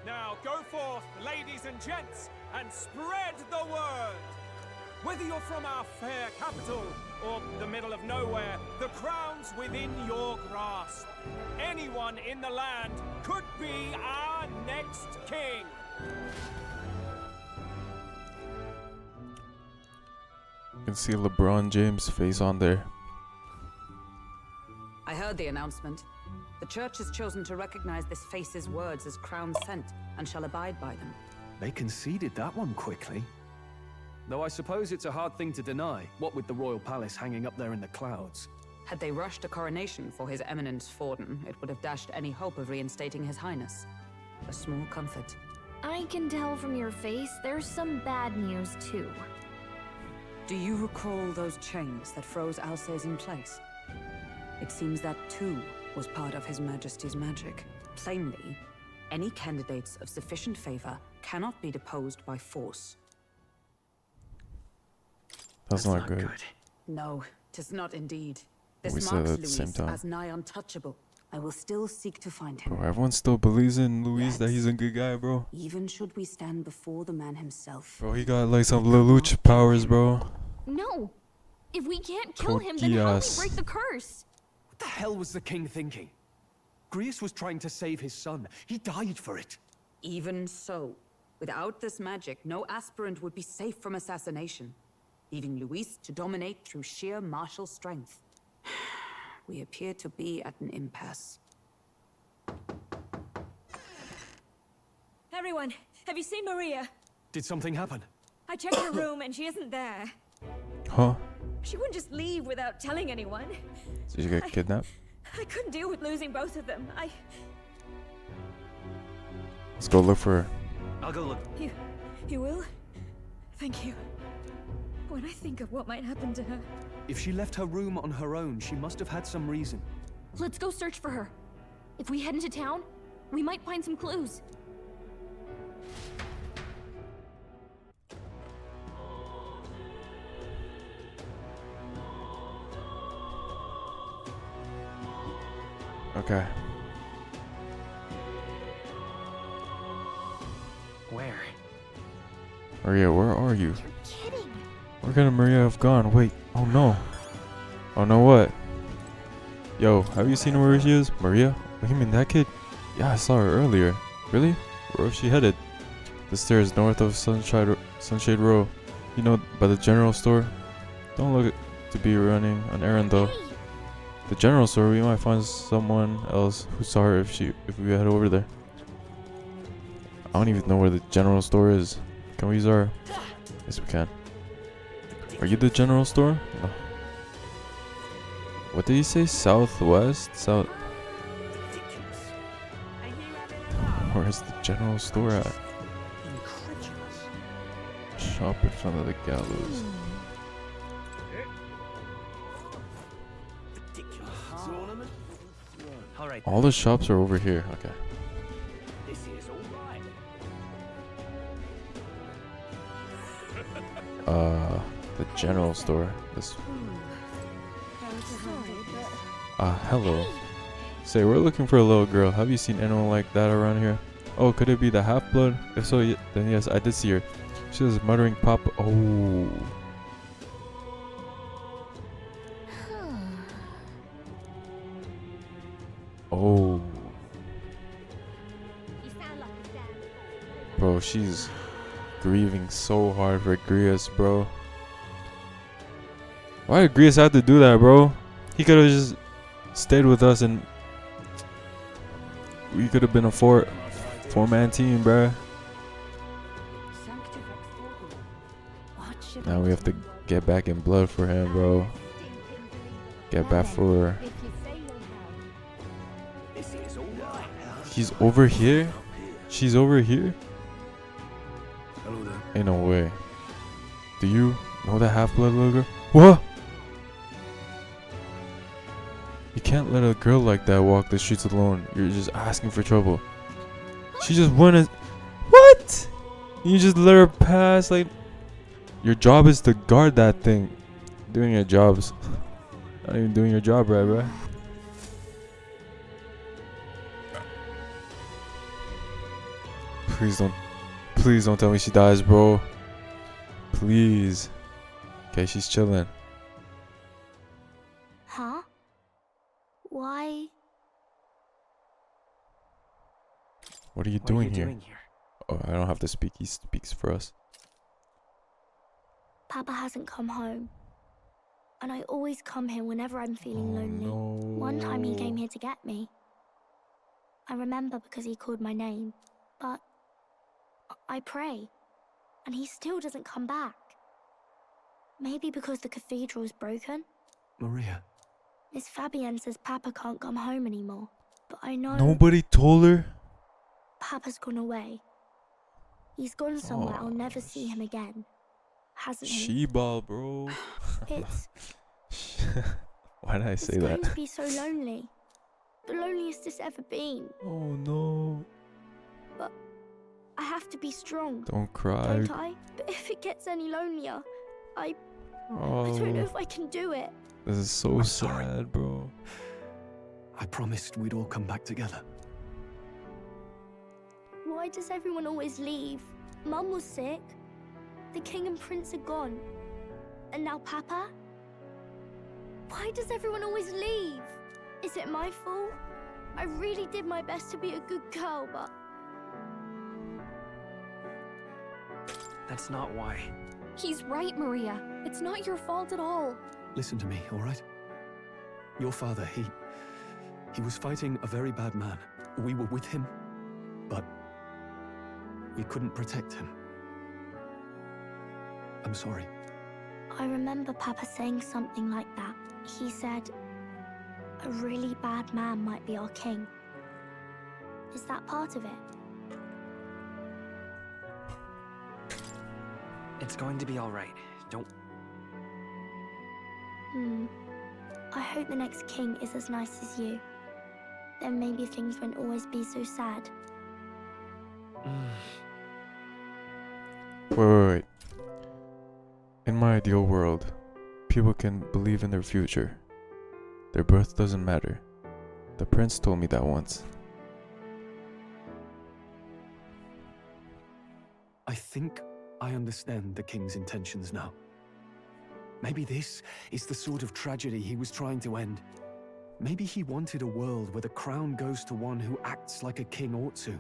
Now go forth, ladies and gents, and spread the word. Whether you're from our fair capital or the middle of nowhere, the crown's within your grasp. Anyone in the land could be our next king. You can see LeBron James' face on there. I heard the announcement. The church has chosen to recognize this face's words as crown sent and shall abide by them. They conceded that one quickly. Though I suppose it's a hard thing to deny, what with the royal palace hanging up there in the clouds. Had they rushed a coronation for His Eminence Forden, it would have dashed any hope of reinstating His Highness. A small comfort. I can tell from your face there's some bad news too. Do you recall those chains that froze Alsace in place? It seems that too was part of His Majesty's magic. Plainly, any candidates of sufficient favor cannot be deposed by force. That's not good. No, 'tis not indeed. We This said marks it at the same Louis time. as nigh untouchable. I will still seek to find him. Bro, everyone still believes in Luis that he's a good guy, bro. Even should we stand before the man himself. Bro, he got like some Lelouch powers, bro. No! If we can't kill him, then how do we break the curse? What the hell was the king thinking? Grius was trying to save his son. He died for it. Even so, without this magic, no aspirant would be safe from assassination, leaving Luis to dominate through sheer martial strength. We appear to be at an impasse. Everyone, have you seen Maria? Did something happen? I checked her room and she isn't there. Huh? She wouldn't just leave without telling anyone. Did you get kidnapped? I couldn't deal with losing both of them. Let's go look for her. I'll go look. You will? Thank you. When I think of what might happen to her. If she left her room on her own, she must have had some reason. Let's go search for her. If we head into town, we might find some clues. Okay. Where? Maria, where are you? You're kidding. Where could Maria have gone? Wait. Oh no. Oh no, what? Yo, have you seen where she is? Maria? What do you mean, that kid? Yeah, I saw her earlier. Really? Where was she headed? The stairs north of Sunshade Row. You know, by the general store. Don't look to be running an errand though. Hey, The general store, we might find someone else who saw her if we head over there. I don't even know where the general store is. Can we use our... Yes, we can. Are you the general store? No. What did he say? Southwest? South... Where's the general store at? Shop in front of the gallows. All the shops are over here. Okay. This is all right. The general store. This. Hello. Say, we're looking for a little girl. Have you seen anyone like that around here? Oh, could it be the half-blood? If so, then yes, I did see her. She was muttering pop. Oh. Oh. Bro, she's grieving so hard for Grius, bro. Why did Grius have to do that, bro? He could have just stayed with us and We could have been a four-man team, bruh. Now we have to get back in blood for him, bro. Get back for... He's over here? She's over here? Ain't no way. Do you know the Half-Blood logo? What? You can't let a girl like that walk the streets alone. You're just asking for trouble. She just went. What? You just let her pass? Like, your job is to guard that thing. Doing your jobs. Not even doing your job right, bro. Please don't tell me she dies, bro. Please. Okay, she's chilling. Huh? Why? What are you doing here? Oh, I don't have to speak. He speaks for us. Papa hasn't come home. And I always come here whenever I'm feeling lonely. No. One time he came here to get me. I remember because he called my name. But I pray. And he still doesn't come back. Maybe because the cathedral's broken? Maria. Miss Fabienne says Papa can't come home anymore. But I know... Nobody told her? Papa's gone away. He's gone somewhere I'll never see him again. Hasn't he? She-ball, bro. It's... Why did I say that? It's going to be so lonely. The loneliest it's ever been. Oh no. But I have to be strong. Don't cry. Don't I? But if it gets any lonelier, I don't know if I can do it. This is so I'm sad, sorry. bro. I promised we'd all come back together. Why does everyone always leave? Mum was sick. The king and prince are gone. And now Papa? Why does everyone always leave? Is it my fault? I really did my best to be a good girl, but... That's not why. He's right, Maria. It's not your fault at all. Listen to me, all right? Your father, he was fighting a very bad man. We were with him, but we couldn't protect him. I'm sorry. I remember Papa saying something like that. He said, a really bad man might be our king. Is that part of it? It's going to be all right. Don't... I hope the next king is as nice as you. Then maybe things won't always be so sad. Wait. In my ideal world, people can believe in their future. Their birth doesn't matter. The prince told me that once. I think I understand the king's intentions now. Maybe this is the sort of tragedy he was trying to end. Maybe he wanted a world where the crown goes to one who acts like a king ought to.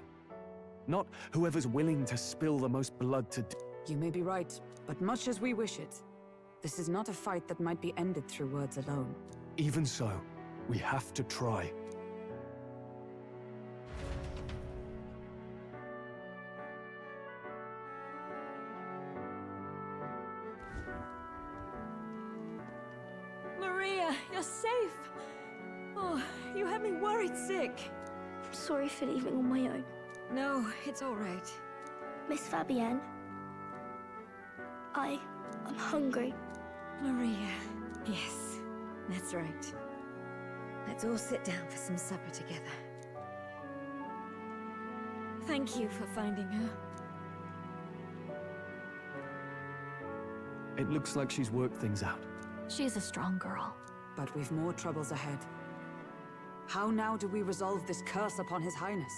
Not whoever's willing to spill the most blood to... You may be right, but much as we wish it, this is not a fight that might be ended through words alone. Even so, we have to try. Maria, you're safe. Oh, you had me worried sick. Sorry for leaving on my own. No, it's all right. Miss Fabienne, I'm hungry. Maria, yes, that's right. Let's all sit down for some supper together. Thank you for finding her. It looks like she's worked things out. She's a strong girl. But we've more troubles ahead. How now do we resolve this curse upon His Highness?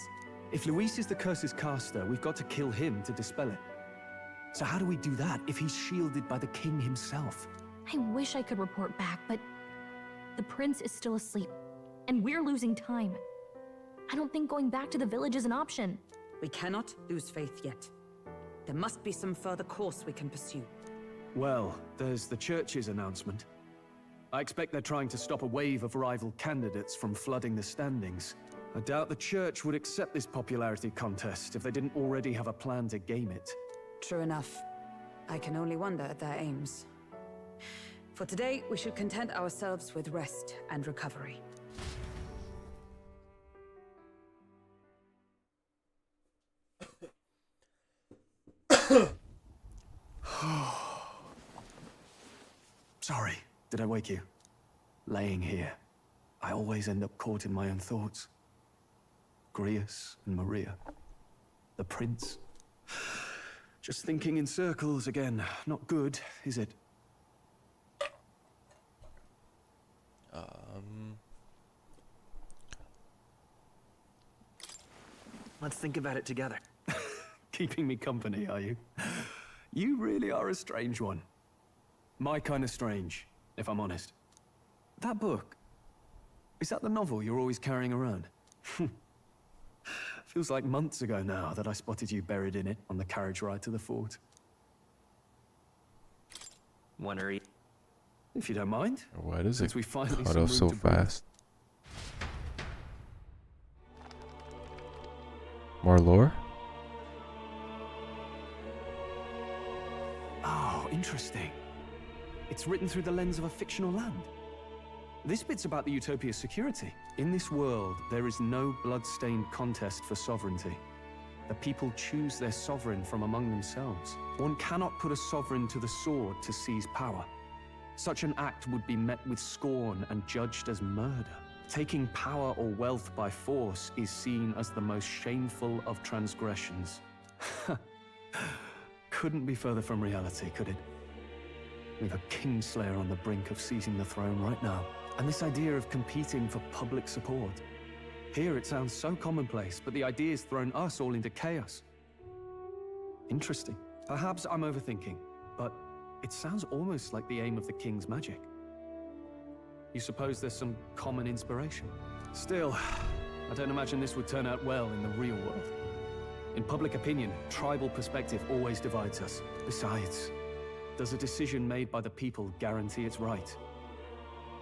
If Luis is the curse's caster, we've got to kill him to dispel it. So how do we do that if he's shielded by the king himself? I wish I could report back, but the prince is still asleep, and we're losing time. I don't think going back to the village is an option. We cannot lose faith yet. There must be some further course we can pursue. Well, there's the church's announcement. I expect they're trying to stop a wave of rival candidates from flooding the standings. I doubt the church would accept this popularity contest if they didn't already have a plan to game it. True enough. I can only wonder at their aims. For today, we should content ourselves with rest and recovery. Sorry, did I wake you? Laying here, I always end up caught in my own thoughts. Grius and Maria. The prince. Just thinking in circles again. Not good, is it? Let's think about it together. Keeping me company, are you? You really are a strange one. My kind of strange, if I'm honest. That book, is that the novel you're always carrying around? Feels like months ago now that I spotted you buried in it on the carriage ride to the fort. Wanna eat? If you don't mind. Why does since it we finally cut off so fast? More lore? Oh, interesting. It's written through the lens of a fictional land. This bit's about the Utopia's security. In this world, there is no blood-stained contest for sovereignty. The people choose their sovereign from among themselves. One cannot put a sovereign to the sword to seize power. Such an act would be met with scorn and judged as murder. Taking power or wealth by force is seen as the most shameful of transgressions. Couldn't be further from reality, could it? We've a Kingslayer on the brink of seizing the throne right now. And this idea of competing for public support. Here it sounds so commonplace, but the idea's thrown us all into chaos. Interesting. Perhaps I'm overthinking, but it sounds almost like the aim of the king's magic. You suppose there's some common inspiration? Still, I don't imagine this would turn out well in the real world. In public opinion, tribal perspective always divides us. Besides, does a decision made by the people guarantee it's right?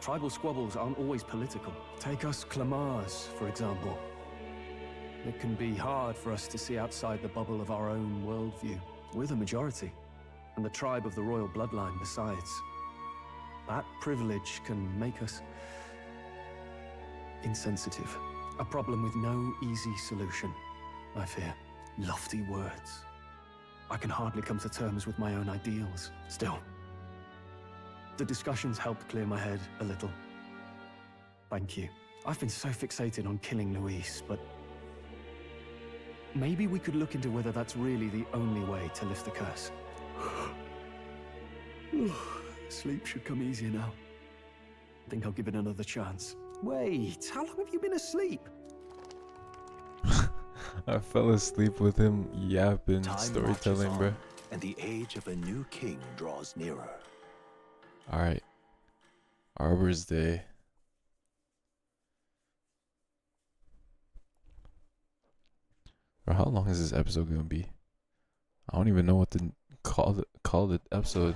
Tribal squabbles aren't always political. Take us Clamars, for example. It can be hard for us to see outside the bubble of our own worldview. We're the majority, and the tribe of the royal bloodline besides. That privilege can make us insensitive. A problem with no easy solution, I fear. Lofty words. I can hardly come to terms with my own ideals. Still, the discussions helped clear my head a little. Thank you. I've been so fixated on killing Luis, but maybe we could look into whether that's really the only way to lift the curse. Sleep should come easier now. I think I'll give it another chance. Wait, how long have you been asleep? I fell asleep with him yapping, Time storytelling, marches bro. on, and the age of a new king draws nearer. Alright. Arbor's Day. Bro, how long is this episode gonna be? I don't even know what to call the episode.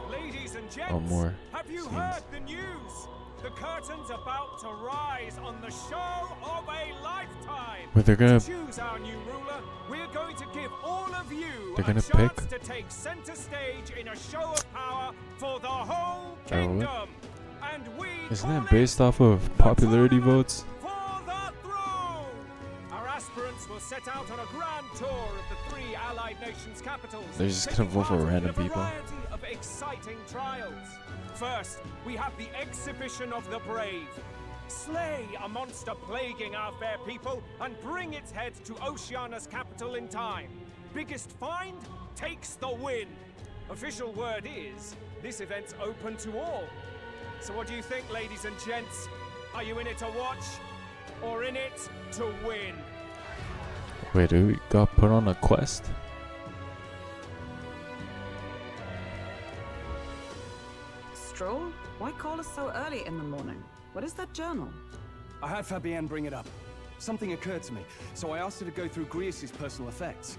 Ladies and gents, Oh, more have you scenes. heard the news? The curtain's about to rise on the show of a lifetime. Wait, they're gonna- To choose our new ruler, we're going to give all of you They're a gonna chance pick? to take center stage in a show of power for the whole what? kingdom. And we Isn't call that based off of popularity votes? it for the throne. Our aspirants will set out on a grand tour of the 3 allied nations' capitals. They're just taking gonna vote for part in random a people. variety of exciting trials. First, we have the exhibition of the brave. Slay a monster plaguing our fair people and bring its head to Oceania's capital in time. Biggest find takes the win. Official word is, this event's open to all. So what do you think, ladies and gents? Are you in it to watch or in it to win? Wait, we got put on a quest? Stroll? Why call us so early in the morning? What is that journal? I had Fabienne bring it up. Something occurred to me, so I asked her to go through Grius' personal effects.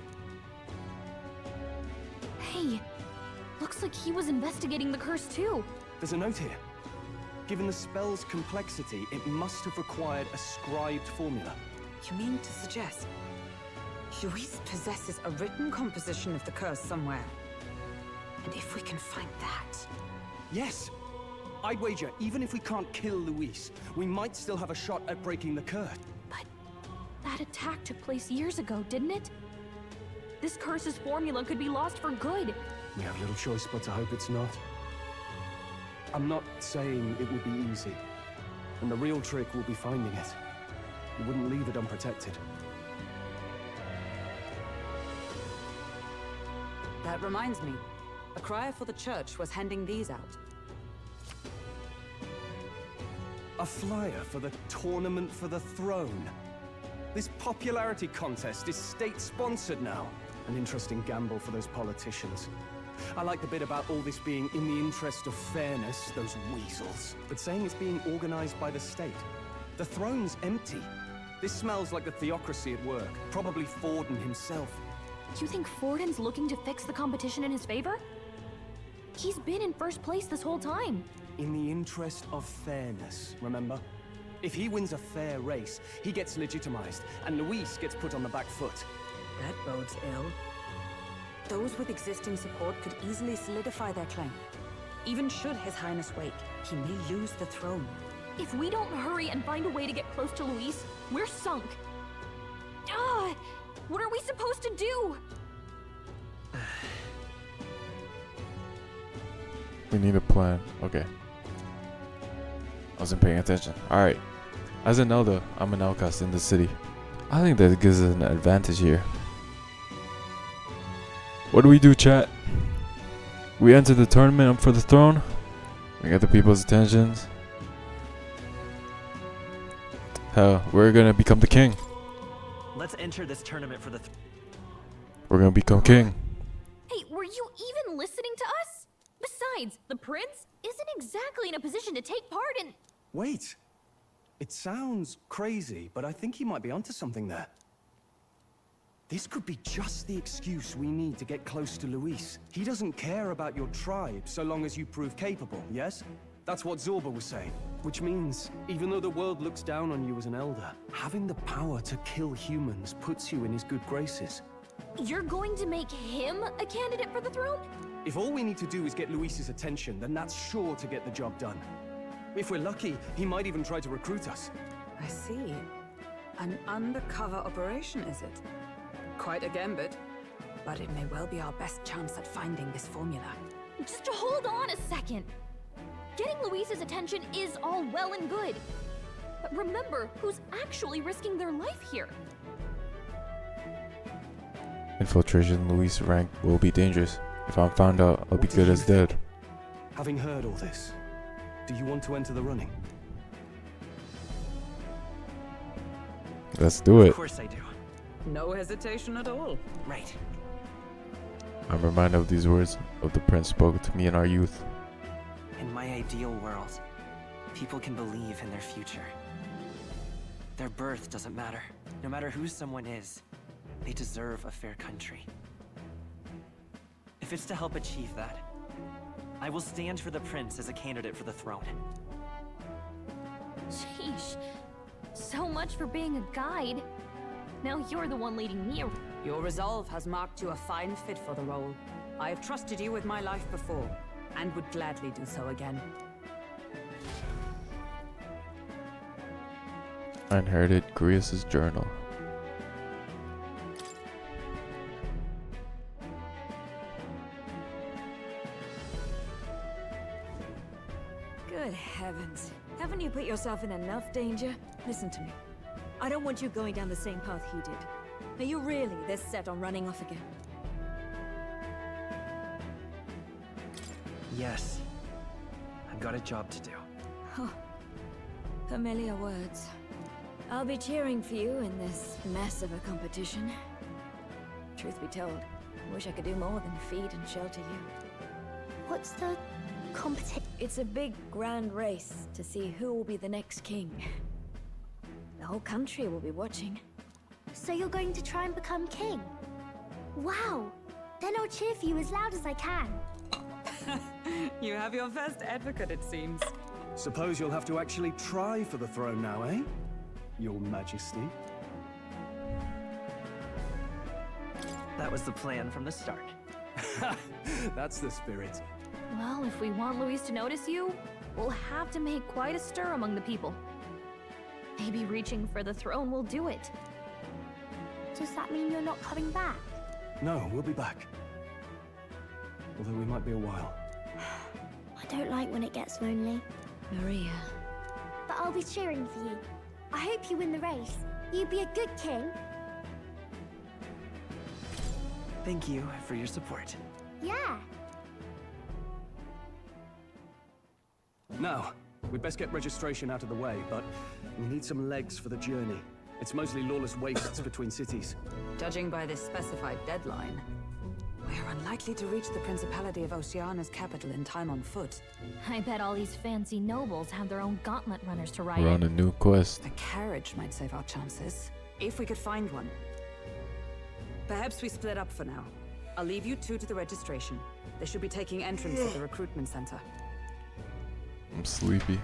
Hey, looks like he was investigating the curse too. There's a note here. Given the spell's complexity, it must have required a scribed formula. You mean to suggest Luis possesses a written composition of the curse somewhere? And if we can find that... Yes! I'd wager, even if we can't kill Luis, we might still have a shot at breaking the curse. But that attack took place years ago, didn't it? This curse's formula could be lost for good. We have little choice but to hope it's not. I'm not saying it would be easy. And the real trick will be finding it. We wouldn't leave it unprotected. That reminds me. A crier for the church was handing these out. A flyer for the Tournament for the Throne. This popularity contest is state-sponsored now. An interesting gamble for those politicians. I like the bit about all this being in the interest of fairness, those weasels. But saying it's being organized by the state. The throne's empty. This smells like the theocracy at work. Probably Forden himself. You think Forden's looking to fix the competition in his favor? He's been in first place this whole time. In the interest of fairness, remember? If he wins a fair race, he gets legitimized, and Luis gets put on the back foot. That bodes ill. Those with existing support could easily solidify their claim. Even should His Highness wake, he may lose the throne. If we don't hurry and find a way to get close to Luis, we're sunk. What are we supposed to do? We need a plan. Okay. I wasn't paying attention. Alright. As an elder, I'm an outcast in the city. I think that gives us an advantage here. What do we do, chat? We enter the tournament for the throne. We get the people's attentions. Hell, we're gonna become the king. Let's enter this tournament for the... We're gonna become king. Hey, were you even listening to us? Besides, the prince isn't exactly in a position to take part in... Wait. It sounds crazy, but I think he might be onto something there. This could be just the excuse we need to get close to Luis. He doesn't care about your tribe so long as you prove capable, yes? That's what Zorba was saying. Which means, even though the world looks down on you as an elder, having the power to kill humans puts you in his good graces. You're going to make him a candidate for the throne? If all we need to do is get Luis's attention, then that's sure to get the job done. If we're lucky, he might even try to recruit us. I see. An undercover operation, is it? Quite a gambit. But it may well be our best chance at finding this formula. Just hold on a second. Getting Luis's attention is all well and good. But remember who's actually risking their life here. Infiltration Luis rank will be dangerous. If I'm found out, I'll be good as dead. Having heard all this, do you want to enter the running? Let's do it. Of course I do. No hesitation at all. Right. I'm reminded of these words of the prince spoke to me in our youth. In my ideal world, people can believe in their future. Their birth doesn't matter. No matter who someone is, they deserve a fair country. If it's to help achieve that, I will stand for the prince as a candidate for the throne. Sheesh. So much for being a guide. Now you're the one leading me around. Your resolve has marked you a fine fit for the role. I have trusted you with my life before, and would gladly do so again. I inherited Grius's journal. Good heavens. Haven't you put yourself in enough danger? Listen to me. I don't want you going down the same path he did. Are you really this set on running off again? Yes. I've got a job to do. Huh. Familiar words. I'll be cheering for you in this mess of a competition. Truth be told, I wish I could do more than feed and shelter you. What's the competition? It's a big, grand race to see who will be the next king. The whole country will be watching. So you're going to try and become king? Wow! Then I'll cheer for you as loud as I can. You have your first advocate, it seems. Suppose you'll have to actually try for the throne now, eh? Your Majesty. That was the plan from the start. That's the spirit. Well, if we want Luis to notice you, we'll have to make quite a stir among the people. Maybe reaching for the throne will do it. Does that mean you're not coming back? No, we'll be back. Although we might be a while. I don't like when it gets lonely. Maria. But I'll be cheering for you. I hope you win the race. You'd be a good king. Thank you for your support. Yeah. Now, we'd best get registration out of the way, but we need some legs for the journey. It's mostly lawless wastes between cities. Judging by this specified deadline, we're unlikely to reach the Principality of Oceana's capital in time on foot. I bet all these fancy nobles have their own gauntlet runners to ride We're on a new quest. A carriage might save our chances, if we could find one. Perhaps we split up for now. I'll leave you two to the registration. They should be taking entrance at the recruitment center. I'm sleepy.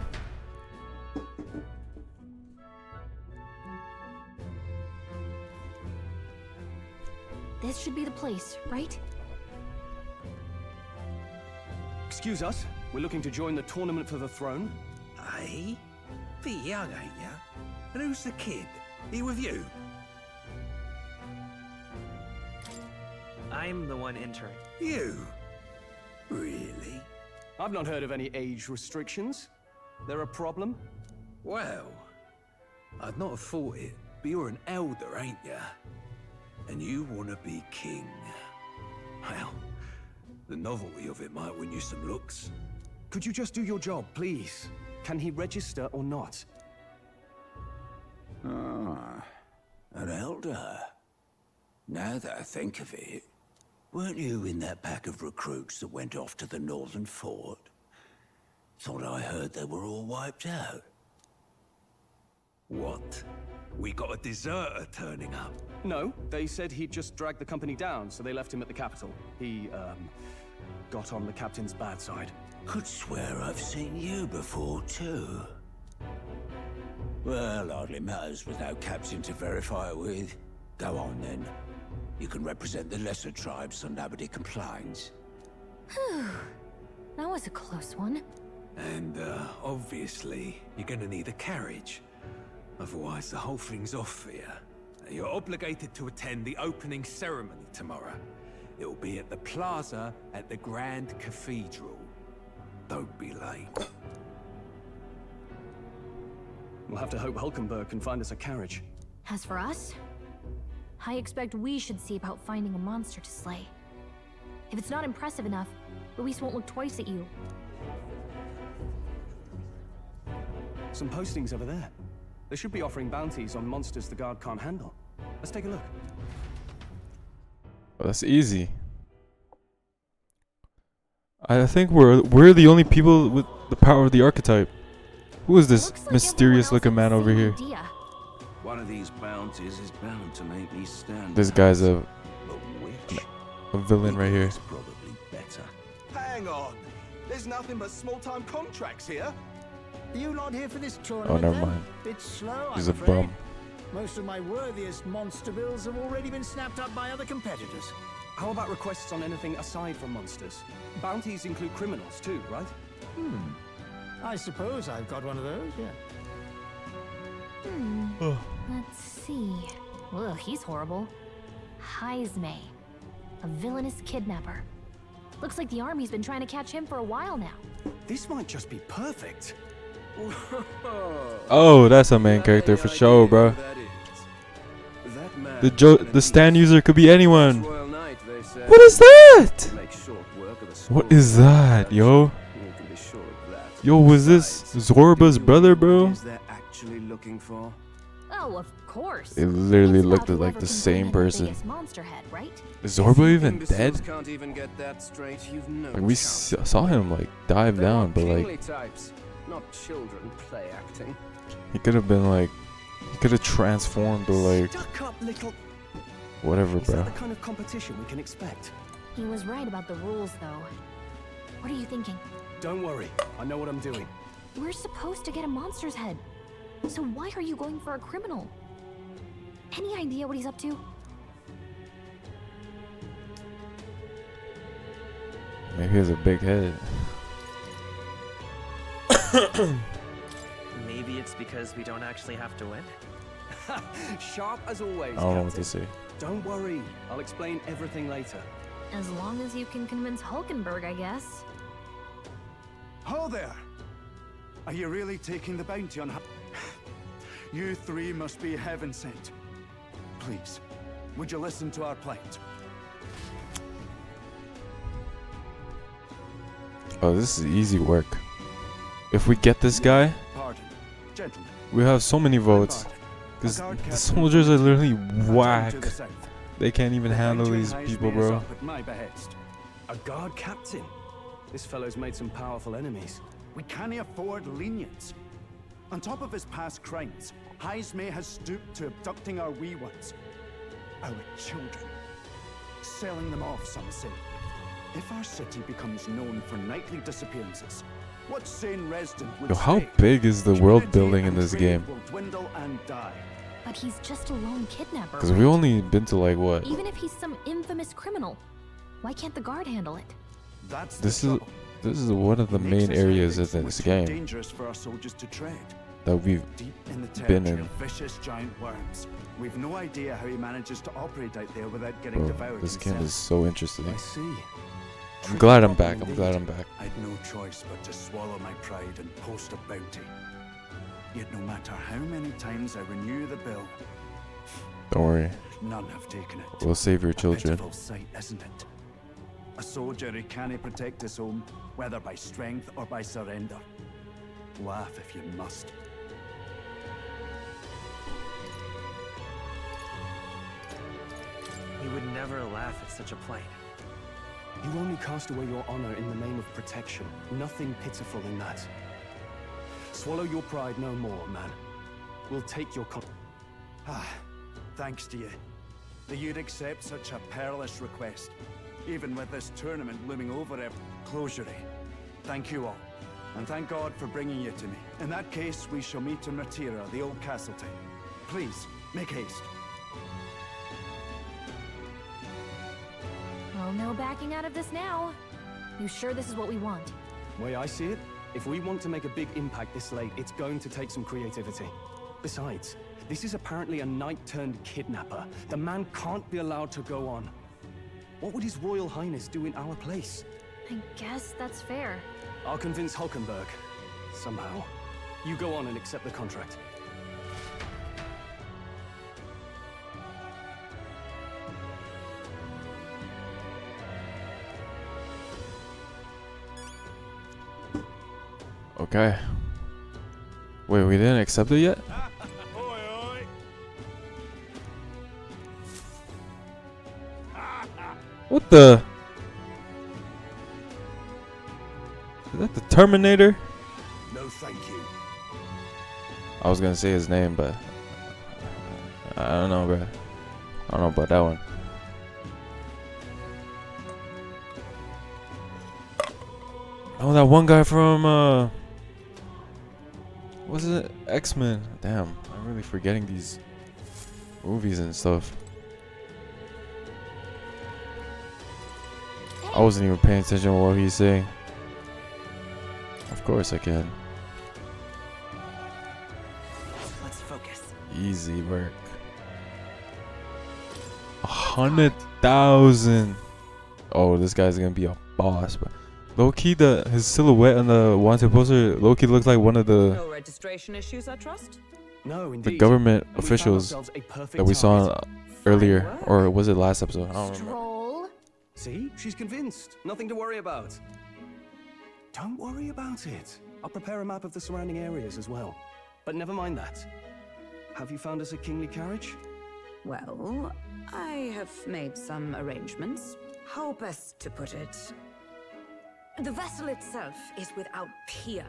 This should be the place, right? Excuse us, we're looking to join the tournament for the throne. Eh? Bit young, ain't ya? And who's the kid? He with you? I'm the one entering. You? Really? I've not heard of any age restrictions. There a problem? Well, I'd not have thought it, but you're an elder, ain't ya? And you want to be king. Well, the novelty of it might win you some looks. Could you just do your job, please? Can he register or not? Ah, an elder. Now that I think of it, weren't you in that pack of recruits that went off to the northern fort? Thought I heard they were all wiped out. What? We got a deserter turning up? No, they said he'd just dragged the company down, so they left him at the capital. He, got on the captain's bad side. Could swear I've seen you before, too. Well, hardly matters without captain to verify it with. Go on, then. You can represent the lesser tribes so nobody complains. Whew. That was a close one. And, obviously, you're gonna need a carriage. Otherwise, the whole thing's off for you. You're obligated to attend the opening ceremony tomorrow. It'll be at the plaza at the Grand Cathedral. Don't be late. We'll have to hope Hulkenberg can find us a carriage. As for us, I expect we should see about finding a monster to slay. If it's not impressive enough, Luis won't look twice at you. Some postings over there. They should be offering bounties on monsters the guard can't handle. Let's take a look. Well, that's easy. I think we're the only people with the power of the archetype. Who is this mysterious looking man over here? One of these bounties is bound to make me stand. This guy's a villain right here. Probably better. Hang on. There's nothing but small-time contracts here. You lot here for this tournament? Oh, never then? mind. Bit slow, He's I'm a afraid. bum. Most of my worthiest monster bills have already been snapped up by other competitors. How about requests on anything aside from monsters? Bounties include criminals too, right? I suppose I've got one of those, yeah. Let's see. Ugh, he's horrible. Heisme, a villainous kidnapper. Looks like the army's been trying to catch him for a while now. This might just be perfect. Oh, that's a main character for sure, bro. The stand user could be anyone. What is that? What is that, yo? Yo, was this Zorba's brother, bro? Oh, of course. It literally It's looked about like whoever the can same bring in the person. biggest monster head, right? Is Zorba even dead? Can't even get that straight. You've no Like we saw him like dive down, but kingly like types, not children play acting. he could have been like, he could have transformed or like Stuck-up little. whatever, Is bro. that the kind of competition we can expect? He was right about the rules, though. What are you thinking? Don't worry, I know what I'm doing. We're supposed to get a monster's head. So why are you going for a criminal? Any idea what he's up to? Maybe he has a big head. Maybe it's because we don't actually have to win. Sharp as always, I don't know what Captain. to say. Don't worry, I'll explain everything later. As long as you can convince Hulkenberg, I guess. Ho there! Are you really taking the bounty on You three must be heaven sent. Please, would you listen to our plight? Oh, this is easy work. If we get this guy, Pardon, gentlemen. we have so many votes. Because the soldiers are literally whack. They can't even handle these people, bro. At my behest. A guard captain? This fellow's made some powerful enemies. We can't afford lenience. On top of his past crimes, Heismay has stooped to abducting our wee ones. Our children. Selling them off, some say. If our city becomes known for nightly disappearances, what sane resident would Yo, how say big is the world building in and this trade game? will dwindle and die? But he's just a lone kidnapper. Because we've only been to like what? Even if he's some infamous criminal, why can't the guard handle it? That's This is one of the main areas in this game dangerous for our soldiers to tread. that we've Deep in the been territory in. of vicious giant worms. We've no idea how he manages to operate out there without getting Bro, devoured this game himself. is so interesting. I see. I'm glad I'm back. I'm glad I'm back. I'd no choice but to swallow my pride and post a bounty. Yet no matter how many times I renew the bill, Don't worry. none have taken it. We'll save your A children. pitiful sight, isn't it? A soldier who can't protect his home, whether by strength or by surrender. Laugh if you must. He would never laugh at such a plight. You only cast away your honor in the name of protection. Nothing pitiful in that. Swallow your pride no more, man. We'll take your Thanks to you. That you'd accept such a perilous request, even with this tournament looming over it. Closure. Thank you all. And thank God for bringing you to me. In that case, we shall meet in Ratira, the old castle town. Please, make haste. Well, no backing out of this now. You sure this is what we want? Way I see it, if we want to make a big impact this late, it's going to take some creativity. Besides, this is apparently a knight-turned-kidnapper. The man can't be allowed to go on. What would His Royal Highness do in our place? I guess that's fair. I'll convince Hulkenberg. Somehow. You go on and accept the contract. Okay. Wait, we didn't accept it yet? What the? Is that the Terminator? No, thank you. I was gonna say his name, but I don't know, bro. I don't know about that one. Oh, that one guy from was it X-Men? Damn, I'm really forgetting these movies and stuff. I wasn't even paying attention to what he's saying. Of course I can. Let's focus. Easy work. 100,000. Oh, this guy's gonna be a boss, but low-key, his silhouette on the wanted poster low-key looks like one of the No registration issues, I trust? No, the government officials that we saw earlier, or was it last episode? I don't remember. Stroll. See? She's convinced. Nothing to worry about. Don't worry about it. I'll prepare a map of the surrounding areas as well. But never mind that. Have you found us a kingly carriage? Well, I have made some arrangements. How best to put it? The vessel itself is without peer.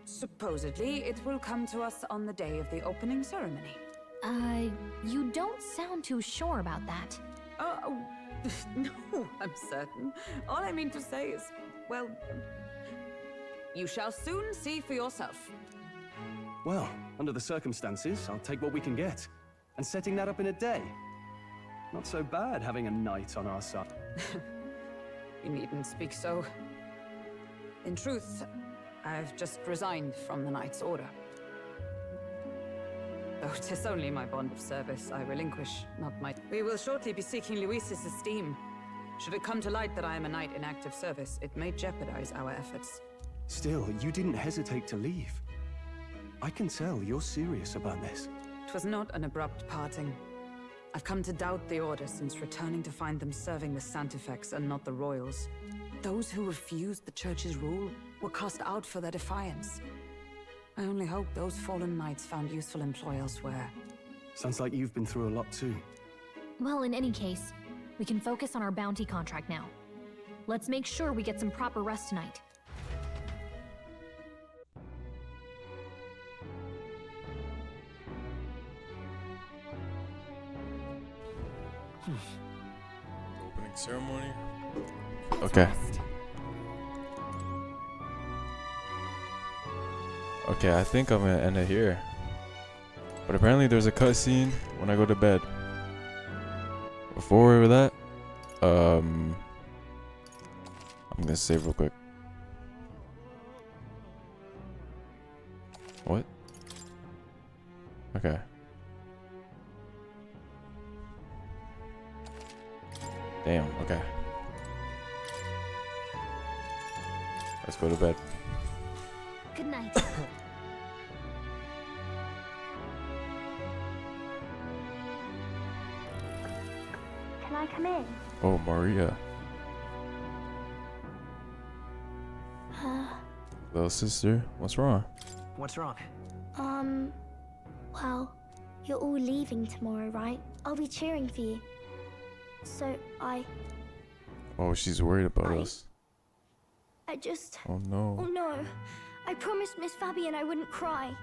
Supposedly, it will come to us on the day of the opening ceremony. You don't sound too sure about that. No, I'm certain. All I mean to say is, well, You shall soon see for yourself. Well, under the circumstances, I'll take what we can get. And setting that up in a day. Not so bad having a knight on our side. You needn't speak so. In truth, I've just resigned from the Knight's Order. Though 'tis only my bond of service I relinquish, not my... We will shortly be seeking Luis's esteem. Should it come to light that I am a knight in active service, it may jeopardize our efforts. Still, you didn't hesitate to leave. I can tell you're serious about this. It was not an abrupt parting. I've come to doubt the Order since returning to find them serving the Santifex and not the Royals. Those who refused the Church's rule were cast out for their defiance. I only hope those fallen knights found useful employ elsewhere. Sounds like you've been through a lot too. Well, in any case, we can focus on our bounty contract now. Let's make sure we get some proper rest tonight. Opening ceremony. Okay. Okay, I think I'm gonna end it here. But apparently there's a cutscene when I go to bed. Before that, I'm gonna save real quick. What? Okay. Damn, okay. Let's go to bed. Good night. Can I come in? Oh, Maria. Little sister, what's wrong? What's wrong? Well, you're all leaving tomorrow, right? I'll be cheering for you. So Oh, she's worried about us. I just... Oh no. Oh no. I promised Miss Fabian I wouldn't cry.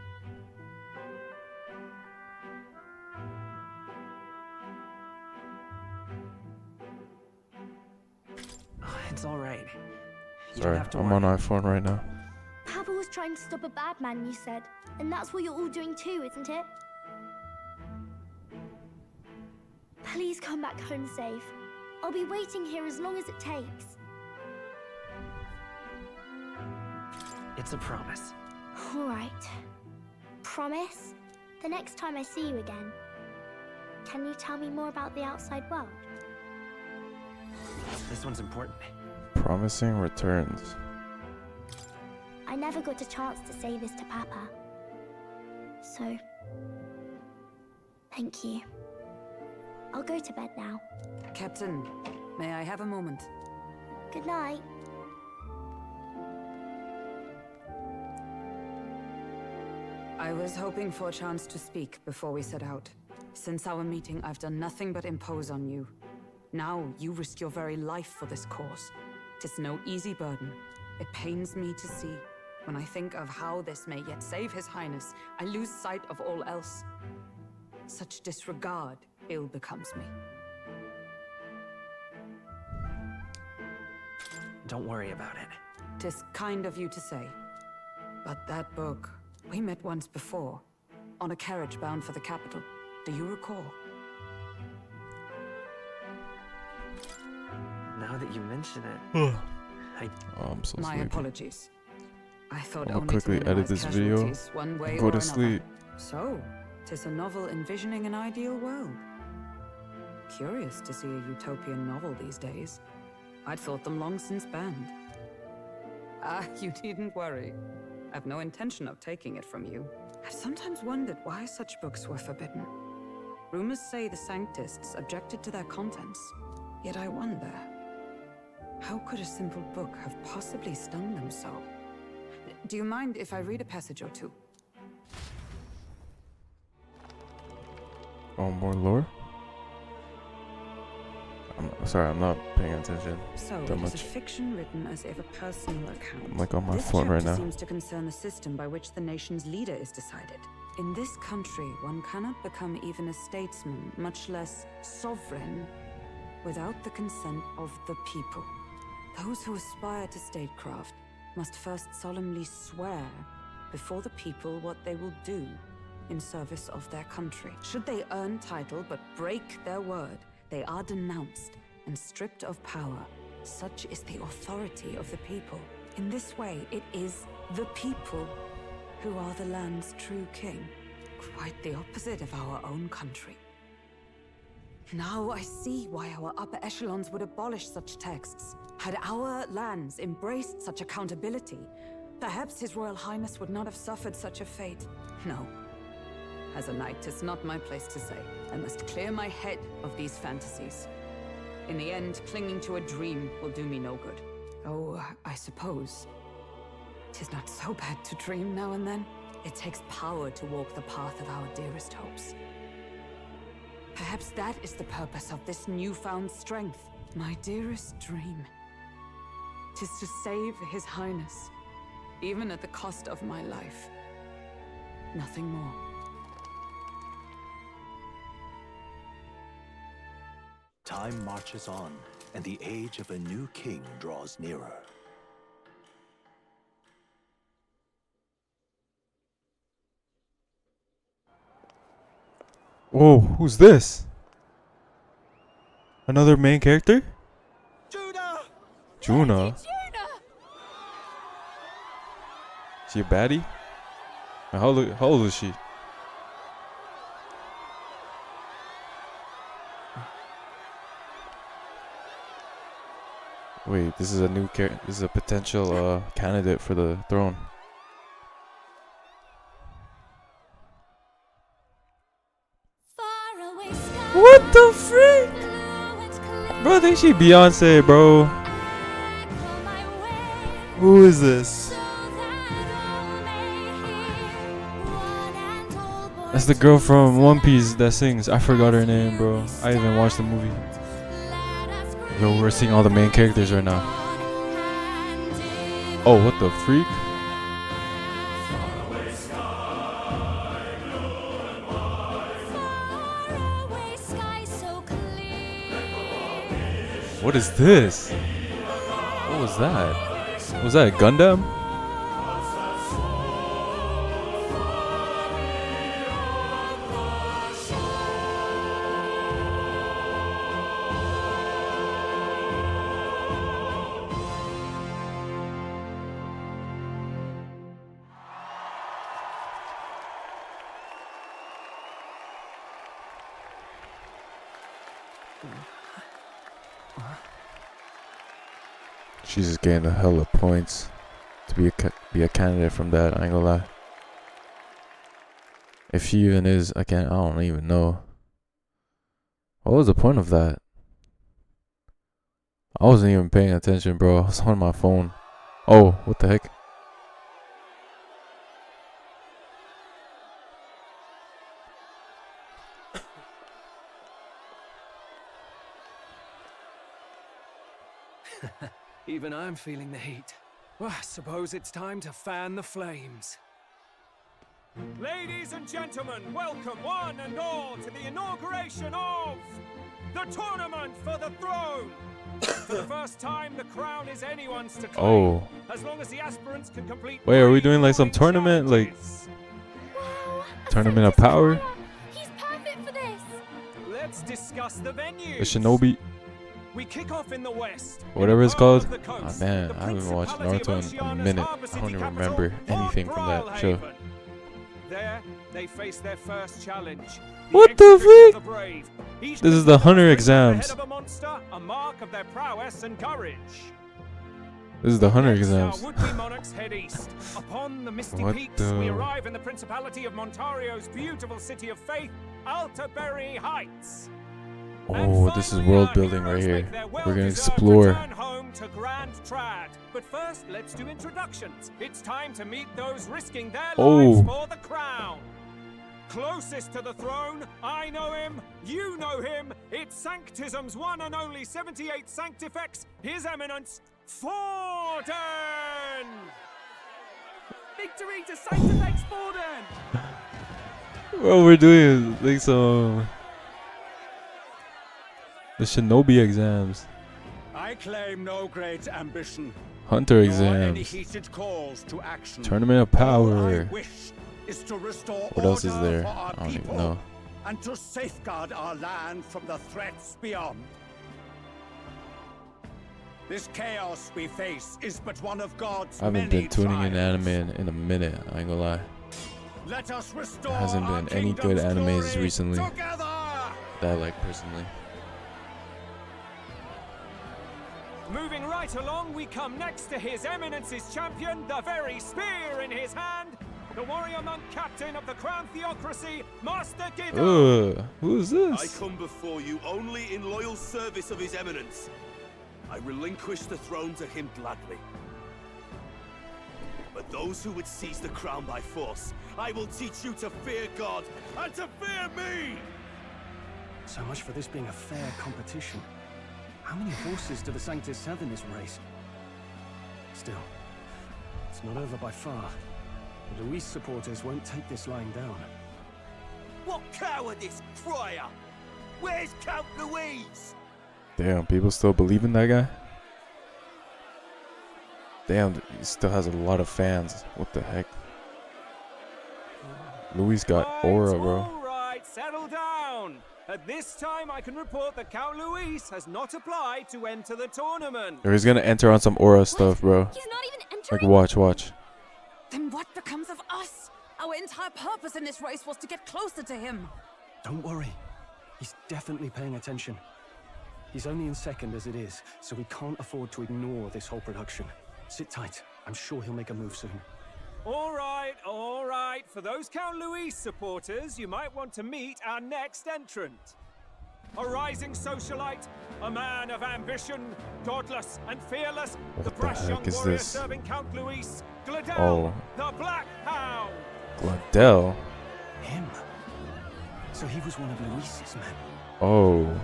It's all right. You don't Sorry, have to I'm worry. on iPhone right now. Papa was trying to stop a bad man, you said. And that's what you're all doing too, isn't it? Please come back home safe. I'll be waiting here as long as it takes. It's a promise. All right. Promise? The next time I see you again, can you tell me more about the outside world? This one's important. Promising returns. I never got a chance to say this to Papa. So, thank you. I'll go to bed now. Captain, may I have a moment? Good night. I was hoping for a chance to speak before we set out. Since our meeting, I've done nothing but impose on you. Now, you risk your very life for this cause. 'Tis no easy burden. It pains me to see. When I think of how this may yet save His Highness, I lose sight of all else. Such disregard ill becomes me. Don't worry about it. 'Tis kind of you to say. But that book, we met once before, on a carriage bound for the capital. Do you recall? Now that you mention it, Oh, I'm so My sleepy. apologies. I thought I'm gonna only quickly to edit minimize this video casualties one way and go or to another. sleep. So, 'tis a novel envisioning an ideal world. Curious to see a utopian novel these days. I'd thought them long since banned. Ah, you needn't worry. I've no intention of taking it from you. I've sometimes wondered why such books were forbidden. Rumors say the Sanctists objected to their contents. Yet I wonder, how could a simple book have possibly stung them so? Do you mind if I read a passage or two? Oh, more lore? Sorry, I'm not paying attention So, that it is a much. fiction written as if a personal account. I'm like on my This phone right chapter now. seems to concern the system by which the nation's leader is decided. In this country, one cannot become even a statesman, much less sovereign, without the consent of the people. Those who aspire to statecraft must first solemnly swear before the people what they will do in service of their country. Should they earn title but break their word, they are denounced and stripped of power. Such is the authority of the people. In this way, it is the people who are the land's true king. Quite the opposite of our own country. Now I see why our upper echelons would abolish such texts. Had our lands embraced such accountability, perhaps His Royal Highness would not have suffered such a fate. No. As a knight, 'tis not my place to say. I must clear my head of these fantasies. In the end, clinging to a dream will do me no good. Oh, I suppose 'tis not so bad to dream now and then. It takes power to walk the path of our dearest hopes. Perhaps that is the purpose of this newfound strength. My dearest dream 'tis to save His Highness, even at the cost of my life. Nothing more. Time marches on, and the age of a new king draws nearer. Whoa, who's this? Another main character? Juna. She a baddie? How old is she? Wait, this is a new character. This is a potential candidate for the throne. What the freak? Bro, I think she Beyonce, bro. Who is this? That's the girl from One Piece that sings. I forgot her name, bro. I even watched the movie. Yo, we're seeing all the main characters right now. Oh, what the freak? What is this? What was that? Was that a Gundam? She's just getting a hell of points to be a candidate from that. I ain't gonna lie. If she even is, I don't even know. What was the point of that? I wasn't even paying attention, bro. I was on my phone. Oh, what the heck? Even I'm feeling the heat. Well, I suppose it's time to fan the flames. Ladies and gentlemen, welcome one and all to the inauguration of the Tournament for the Throne. For the first time, the crown is anyone's to claim. Oh. As long as the aspirants can complete. Wait, are we doing like some tournament? Like tournament of power? He's perfect for this. Let's discuss the venue. The Shinobi. We kick off in the west. Whatever it's called. Oh man, I haven't watched Naruto in a minute. I don't even remember anything from that show. There, they face their first challenge. What the freak? This is the Hunter exams. A mark of their prowess and courage. This is the Hunter exams. Our would-be monarchs head east. Upon the misty peaks, we arrive in the Principality of Montario's beautiful city of faith, Altaberry Heights. Oh, this is world building right here. We're gonna explore. Home to Grand Trad. But first, let's do introductions. It's time to meet those risking their lives for the crown. Closest to the throne, I know him, you know him. It's Sanctism's one and only 78 Sanctifex, His Eminence, Forden! Victory to Sanctifex Forden! What we're doing is like some the Shinobi exams. I I claim no great ambition. Hunter nor any exams. heated calls to action. Tournament of All power. I wish is to restore What else is order there? for our I don't even people, know. and to safeguard our land from the threats beyond. This chaos we face is but one of God's I haven't many been tuning in trials. anime in a minute. I ain't gonna lie. Let us restore There hasn't our been any good kingdom's animes glory recently together! that I like personally. Moving right along, we come next to His Eminence's champion, the very spear in his hand, the warrior monk captain of the Crown Theocracy, Master Gideon. Who's I this? come before you only in loyal service of His Eminence. I relinquish the throne to him gladly. But those who would seize the crown by force, I will teach you to fear God and to fear me! So much for this being a fair competition. How many horses do the Sanctus have in this race? Still, it's not over by far. The Luis supporters won't take this lying down. What cowardice, crier! Where's Count Louise? Damn, people still believe in that guy? Damn, he still has a lot of fans. What the heck? Luis got aura, bro. Alright, settle down. At this time, I can report that Count Luis has not applied to enter the tournament. Or he's gonna enter on some aura stuff, bro. He's not even Like, entering? watch. Then what becomes of us? Our entire purpose in this race was to get closer to him. Don't worry. He's definitely paying attention. He's only in second as it is, so we can't afford to ignore this whole production. Sit tight. I'm sure he'll make a move soon. Alright. For those Count Luis supporters, you might want to meet our next entrant. A rising socialite, a man of ambition, godless and fearless, the brash young heck is warrior this? serving Count Luis, Gladel, Oh. the Black Hound. Gladel. Him? So he was one of Luis's men. Oh.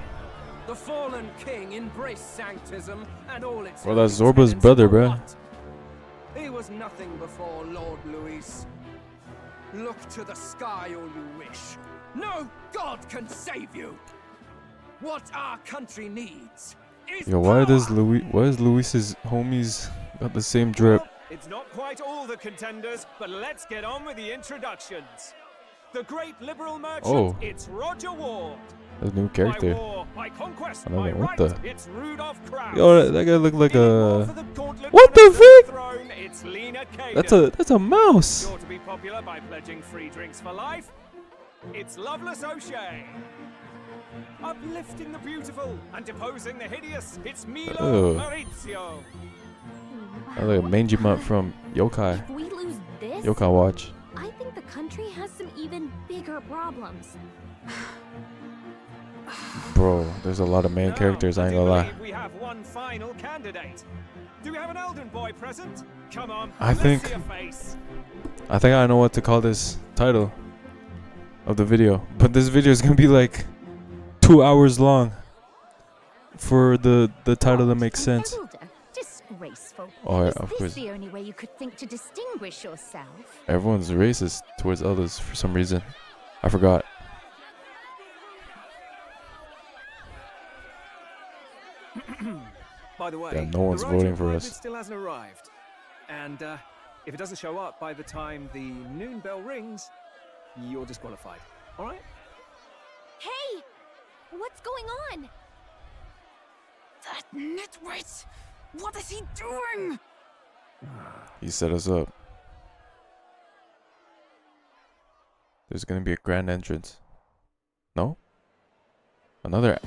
The fallen king embraced sanctism and all its Well, that's Zorba's brother, bro. He was nothing before Lord Luis. Look to the sky all you wish. No god can save you. What our country needs is Yo, why is Luis's homies got the same drip? It's not quite all the contenders, but let's get on with the introductions. The great liberal merchant, Oh. it's Roger Ward. That's a new character. By war, by conquest, Another by one. What right, the? it's Rudolph Krauss. Yo, that guy looked like a. Gauntlet What the runners to frick? throne, it's Lena Kaden. That's a mouse. Sure to be popular by pledging free drinks for life. It's Loveless O'Shea. Uplifting the beautiful and deposing the hideous, it's Milo Oh. Maurizio. I look like a mangy mutt from Yokai. If we lose this, Yokai Watch. I think the country has some even bigger problems. Bro, there's a lot of main characters, I ain't gonna lie. believe we have one final candidate. Do we have an Elden boy present? Come on, I let's think- see a face. I think I know what to call this title of the video. But this video is gonna be like 2 hours long for the title to make sense. Elder, disgraceful. Oh, yeah, Is of this course. the only way you could think to distinguish yourself? Everyone's racist towards others for some reason. I forgot. By the way, Yeah, no one's the voting Roger for private us. still hasn't arrived. And if it doesn't show up by the time the noon bell rings, you're disqualified. All right? Hey! What's going on? That nitwit! What is he doing? He set us up. There's gonna be a grand entrance. No? Another.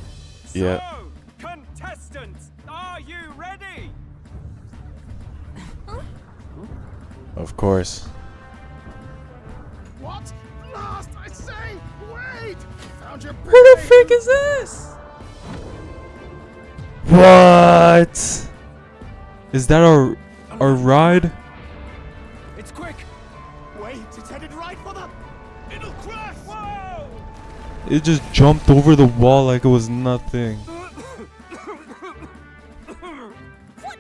Yeah. So, contestants, are you ready? Of course. What? Last, I say! Wait! Found your Who the frick is this? What? Is that our ride? It's quick! Wait, it's headed right for the... It'll crash! Whoa! It just jumped over the wall like it was nothing. What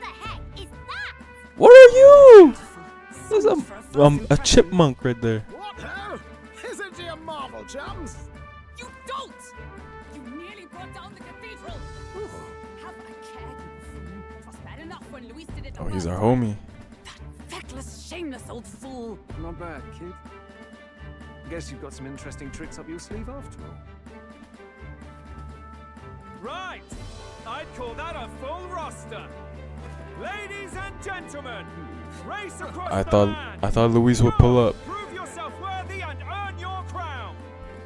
the heck is that? What are you? There's a chipmunk right there. What now? Isn't he a marvel, chums? You don't! You nearly brought down the cathedral! Have I cared for Oh, he's our homie. Feckless, shameless old fool. Not bad, kid. Guess you've got some interesting tricks up your sleeve after all. Right! I'd call that a full roster. Ladies and gentlemen, race across I the land. thought Luis would pull up. Prove yourself worthy and earn your crown.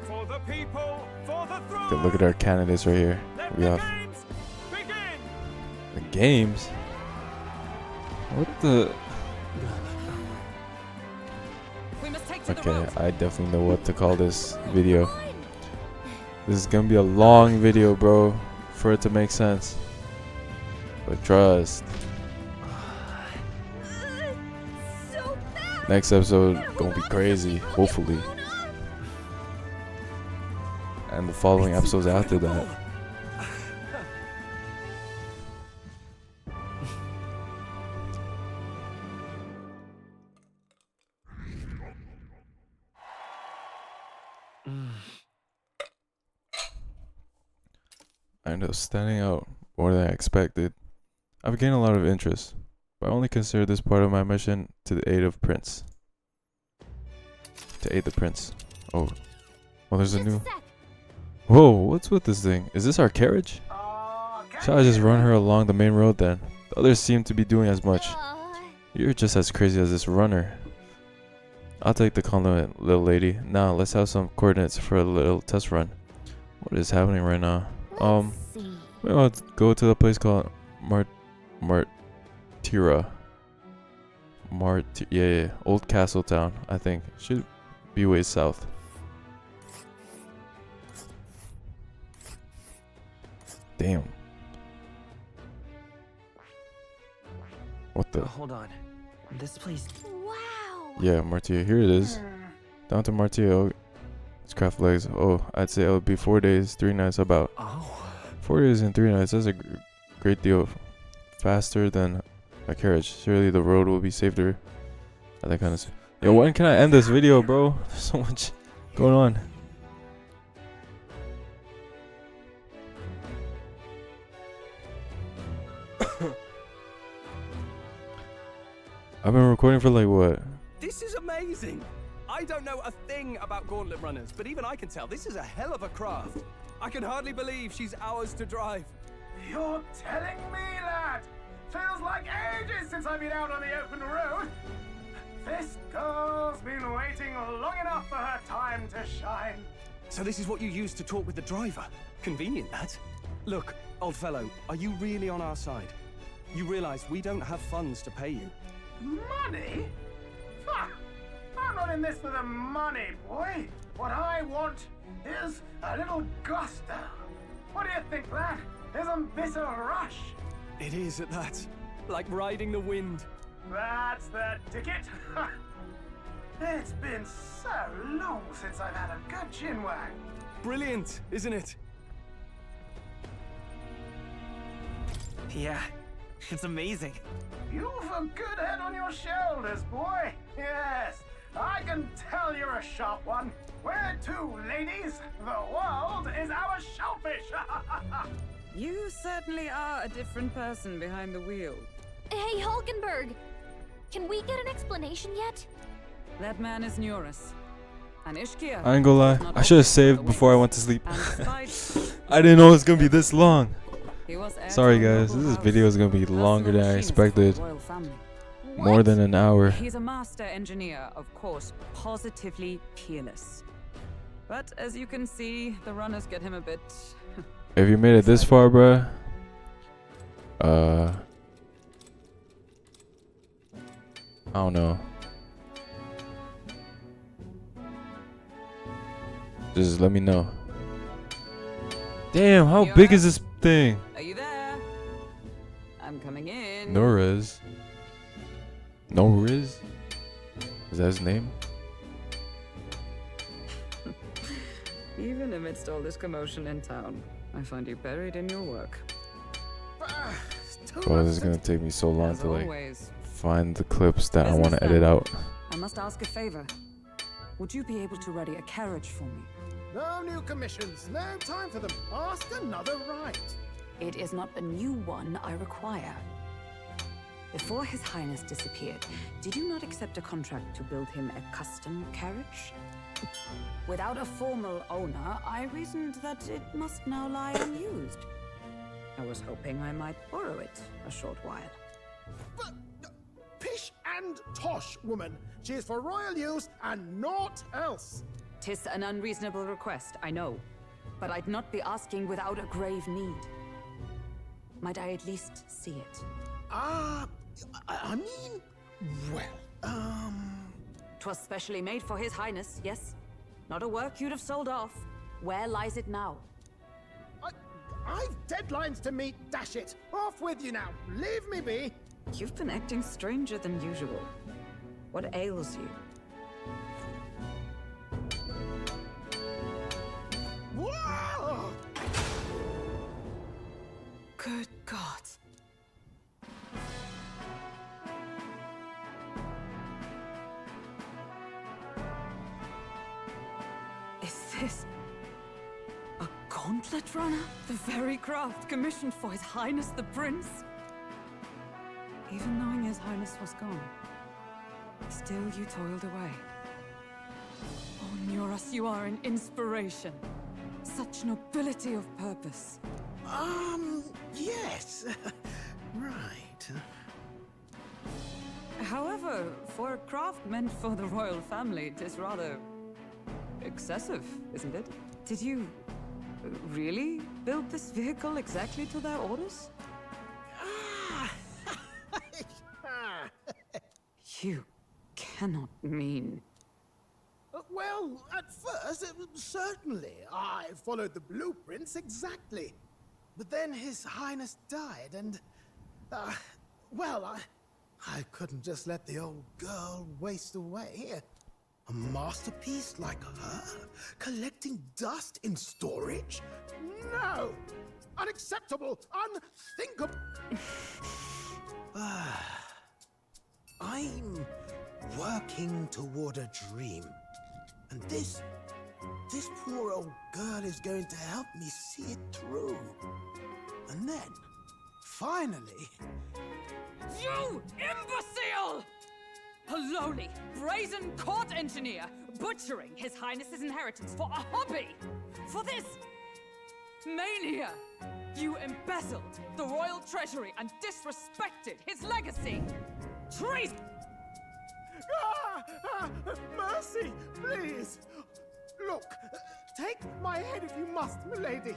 For the people, for the throne. Okay, look at our candidates right here. We have Games begin. the games. What the? We must take to the Okay, road. I definitely know what to call this video. This is gonna be a long video, bro, for it to make sense. But trust. Next episode gonna be crazy, hopefully. And the following episodes after that. I ended up standing out more than I expected. I've gained a lot of interest, but I only consider this part of my mission to the aid of Prince. To aid the Prince. Oh, there's a new. Whoa, what's with this thing? Is this our carriage? Shall I just run her along the main road then? The others seem to be doing as much. You're just as crazy as this runner. I'll take the compliment, little lady. Now, let's have some coordinates for a little test run. What is happening right now? Let's go to the place called Martira. Yeah, Old Castle Town, I think. Should be way south. Damn. What the? Hold on. This place. Wow. Yeah, Martia. Here it is. Down to Martia. Oh, it's craft legs. Oh, I'd say it would be 4 days, 3 nights about. 4 days and 3 nights. That's a great deal faster than a carriage. Surely the road will be safer. That kind of. Yo, when can I end this video, bro? There's so much going on. I've been recording for like what? This is amazing. I don't know a thing about gauntlet runners, but even I can tell this is a hell of a craft. I can hardly believe she's ours to drive. You're telling me, lad? Feels like ages since I've been out on the open road. This girl's been waiting long enough for her time to shine. So this is what you used to talk with the driver. Convenient, that. Look, old fellow, are you really on our side? You realize we don't have funds to pay you. Money? Ha! I'm not in this for the money, boy. What I want is a little gusto. What do you think, lad? Isn't this a rush? It is at that. Like riding the wind. That's the ticket. It's been so long since I've had a good chinwag. Brilliant, isn't it? Yeah, it's amazing. You've a good head on your shoulders, boy. Yes, I can tell you're a sharp one. Where to, ladies? The world is our shellfish. You certainly are a different person behind the wheel. Hey, Hulkenberg! Can we get an explanation yet? That man is Neurus. And Ishkia. I ain't gonna lie. I should have saved before I went to sleep. I didn't know it was gonna be this long. Sorry guys, this video is gonna be longer than I expected. More than an hour. He's a master engineer, of course, positively peerless. But as you can see, the runners get him a bit. If you made it this far, bruh, I don't know. Just let me know. Damn, how big is this thing? Are you there? I'm coming in. Norez. Norez? Is that his name? Even amidst all this commotion in town, I find you buried in your work. Bro, this is gonna take me so long As to like always. find the clips that I want to Business edit then. out. I must ask a favor. Would you be able to ready a carriage for me? No new commissions. No time for them. Ask another right. It is not a new one I require. Before His Highness disappeared, did you not accept a contract to build him a custom carriage? Without a formal owner, I reasoned that it must now lie unused. I was hoping I might borrow it a short while. But, pish and tosh, woman. She is for royal use and naught else. 'Tis an unreasonable request, I know. But I'd not be asking without a grave need. Might I at least see it? I mean, well, 'Twas specially made for His Highness, yes? Not a work you'd have sold off. Where lies it now? I've deadlines to meet, dash it. Off with you now. Leave me be. You've been acting stranger than usual. What ails you? Whoa! Good God. Is this a gauntlet runner? The very craft commissioned for His Highness the Prince? Even knowing His Highness was gone, still you toiled away. Oh, Nuras, you are an inspiration. Such nobility of purpose. Yes. Right. However, for a craft meant for the royal family, it is rather excessive, isn't it? Did you really build this vehicle exactly to their orders? You cannot mean... Well, at first, certainly. I followed the blueprints exactly. But then His Highness died, and... well, I couldn't just let the old girl waste away. A masterpiece like her? Collecting dust in storage? No! Unacceptable! Unthinkable! I'm working toward a dream. And this poor old girl is going to help me see it through. And then, finally... You imbecile! A lowly, brazen court engineer, butchering His Highness's inheritance for a hobby! For this mania! You embezzled the royal treasury and disrespected his legacy! Treason! Mercy, please! Look, take my head if you must, milady.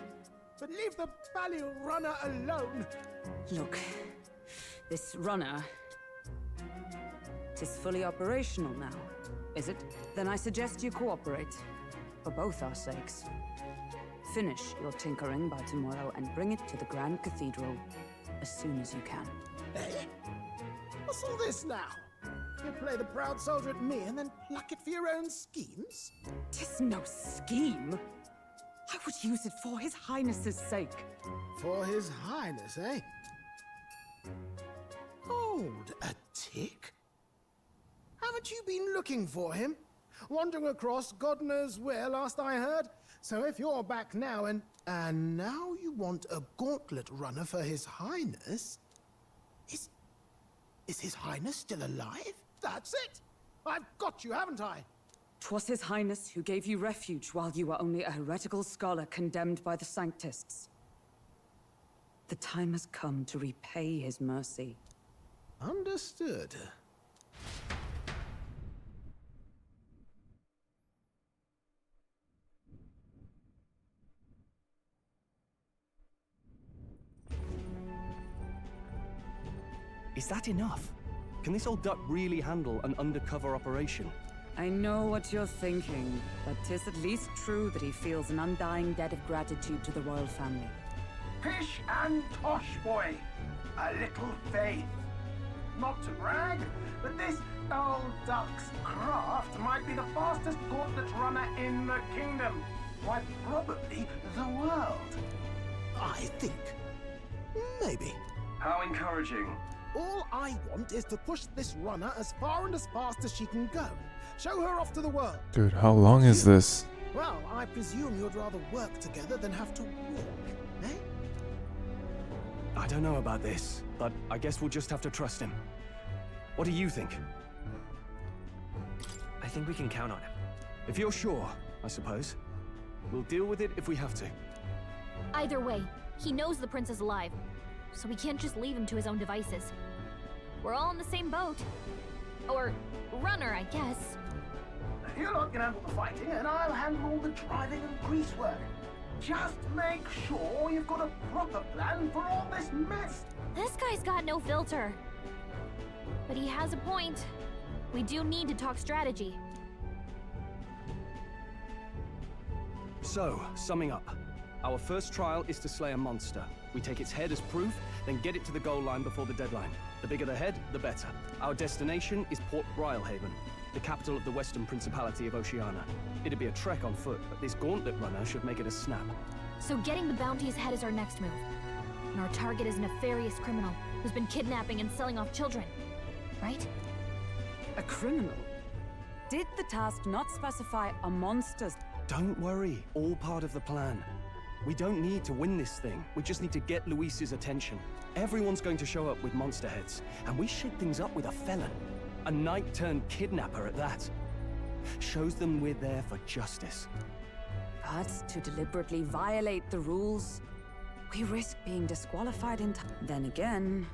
But leave the bally runner alone. Look, this runner... Tis fully operational now, is it? Then I suggest you cooperate, for both our sakes. Finish your tinkering by tomorrow and bring it to the Grand Cathedral as soon as you can. Eh? What's all this now? You play the proud soldier at me and then pluck it for your own schemes? 'Tis no scheme. I would use it for His Highness's sake. For His Highness, eh? Hold a tick. Haven't you been looking for him? Wandering across God knows where last I heard? So if you're back now and now you want a gauntlet runner for His Highness? Is His Highness still alive? That's it! I've got you, haven't I? 'Twas His Highness who gave you refuge while you were only a heretical scholar condemned by the Sanctists. The time has come to repay His mercy. Understood. Is that enough? Can this old duck really handle an undercover operation? I know what you're thinking, but 'tis at least true that he feels an undying debt of gratitude to the royal family. Pish and tosh, boy. A little faith. Not to brag, but this old duck's craft might be the fastest gauntlet runner in the kingdom. Why, probably the world. I think. Maybe. How encouraging. All I want is to push this runner as far and as fast as she can go. Show her off to the world. Dude, how long is this? Well, I presume you'd rather work together than have to walk, eh? I don't know about this, but I guess we'll just have to trust him. What do you think? I think we can count on him. If you're sure, I suppose. We'll deal with it if we have to. Either way, he knows the prince is alive, so we can't just leave him to his own devices. We're all in the same boat. Or runner, I guess. You lot can handle the fighting, and I'll handle all the driving and grease work. Just make sure you've got a proper plan for all this mess. This guy's got no filter. But he has a point. We do need to talk strategy. So, summing up. Our first trial is to slay a monster. We take its head as proof, then get it to the goal line before the deadline. The bigger the head, the better. Our destination is Port Brylehaven, the capital of the Western Principality of Oceania. It'd be a trek on foot, but this gauntlet runner should make it a snap. So getting the bounty's head is our next move. And our target is a nefarious criminal who's been kidnapping and selling off children. Right? A criminal? Did the task not specify a monster's... Don't worry, all part of the plan. We don't need to win this thing. We just need to get Luis's attention. Everyone's going to show up with monster heads, and we shake things up with a felon. A knight-turned-kidnapper at that. Shows them we're there for justice. But to deliberately violate the rules, we risk being disqualified in time. Then again,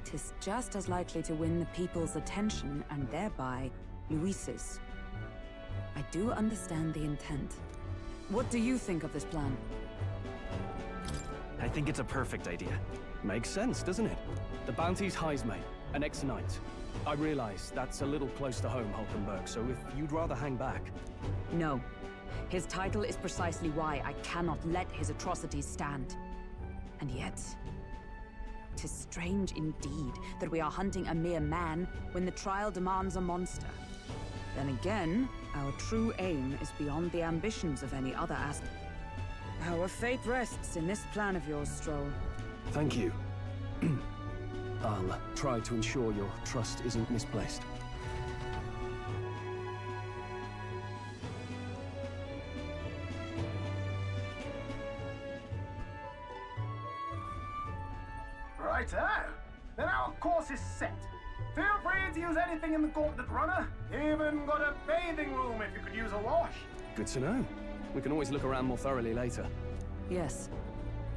'tis just as likely to win the people's attention and thereby Luis's. I do understand the intent. What do you think of this plan? I think it's a perfect idea. Makes sense, doesn't it? The bounty's Heisme, an ex-knight. I realize that's a little close to home, Hulkenberg, so if you'd rather hang back... No. His title is precisely why I cannot let his atrocities stand. And yet... 'tis strange indeed that we are hunting a mere man when the trial demands a monster. Then again, our true aim is beyond the ambitions of any other aspect. Our fate rests in this plan of yours, Stroll. Thank you. I'll try to ensure your trust isn't misplaced. Righto. Then our course is set. Feel free to use anything in the gauntlet runner. Even got a bathing room if you could use a wash. Good to know. We can always look around more thoroughly later. Yes.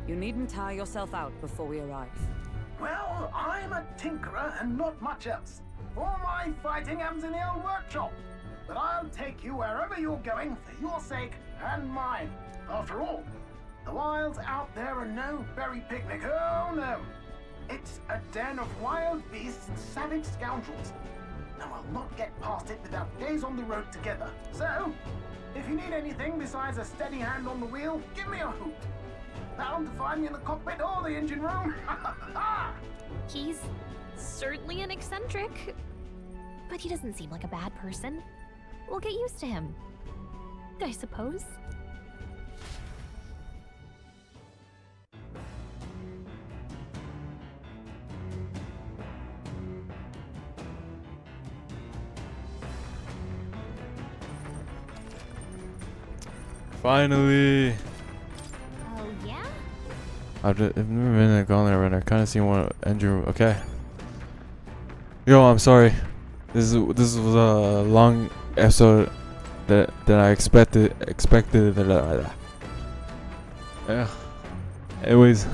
You needn't tire yourself out before we arrive. Well, I'm a tinkerer and not much else. All my fighting happens in the old workshop. But I'll take you wherever you're going for your sake and mine. After all, the wilds out there are no berry picnic. Oh no. It's a den of wild beasts and savage scoundrels. And I'll not get past it without days on the road together. So, if you need anything besides a steady hand on the wheel, give me a hoot. Bound to find me in the cockpit or the engine room. He's certainly an eccentric, but he doesn't seem like a bad person. We'll get used to him, I suppose. Finally! Oh, yeah? I've never been in a gauntlet runner. Kind of seen one engine. Okay. Yo, I'm sorry. This was a long episode that I expected. Yeah. Anyways,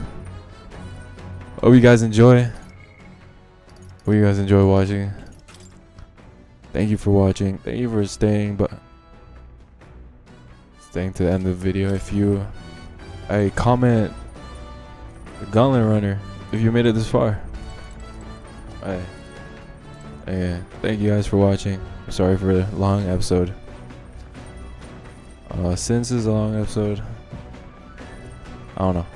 hope you guys enjoy. Hope you guys enjoy watching. Thank you for watching. Thank you for staying to the end of the video. If you comment the gauntlet runner if you made it this far. Thank you guys for watching. I'm sorry for the long episode. Since it's a long episode, I don't know.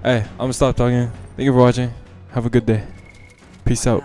Hey, I'm gonna stop talking. Thank you for watching. Have a good day. Peace out.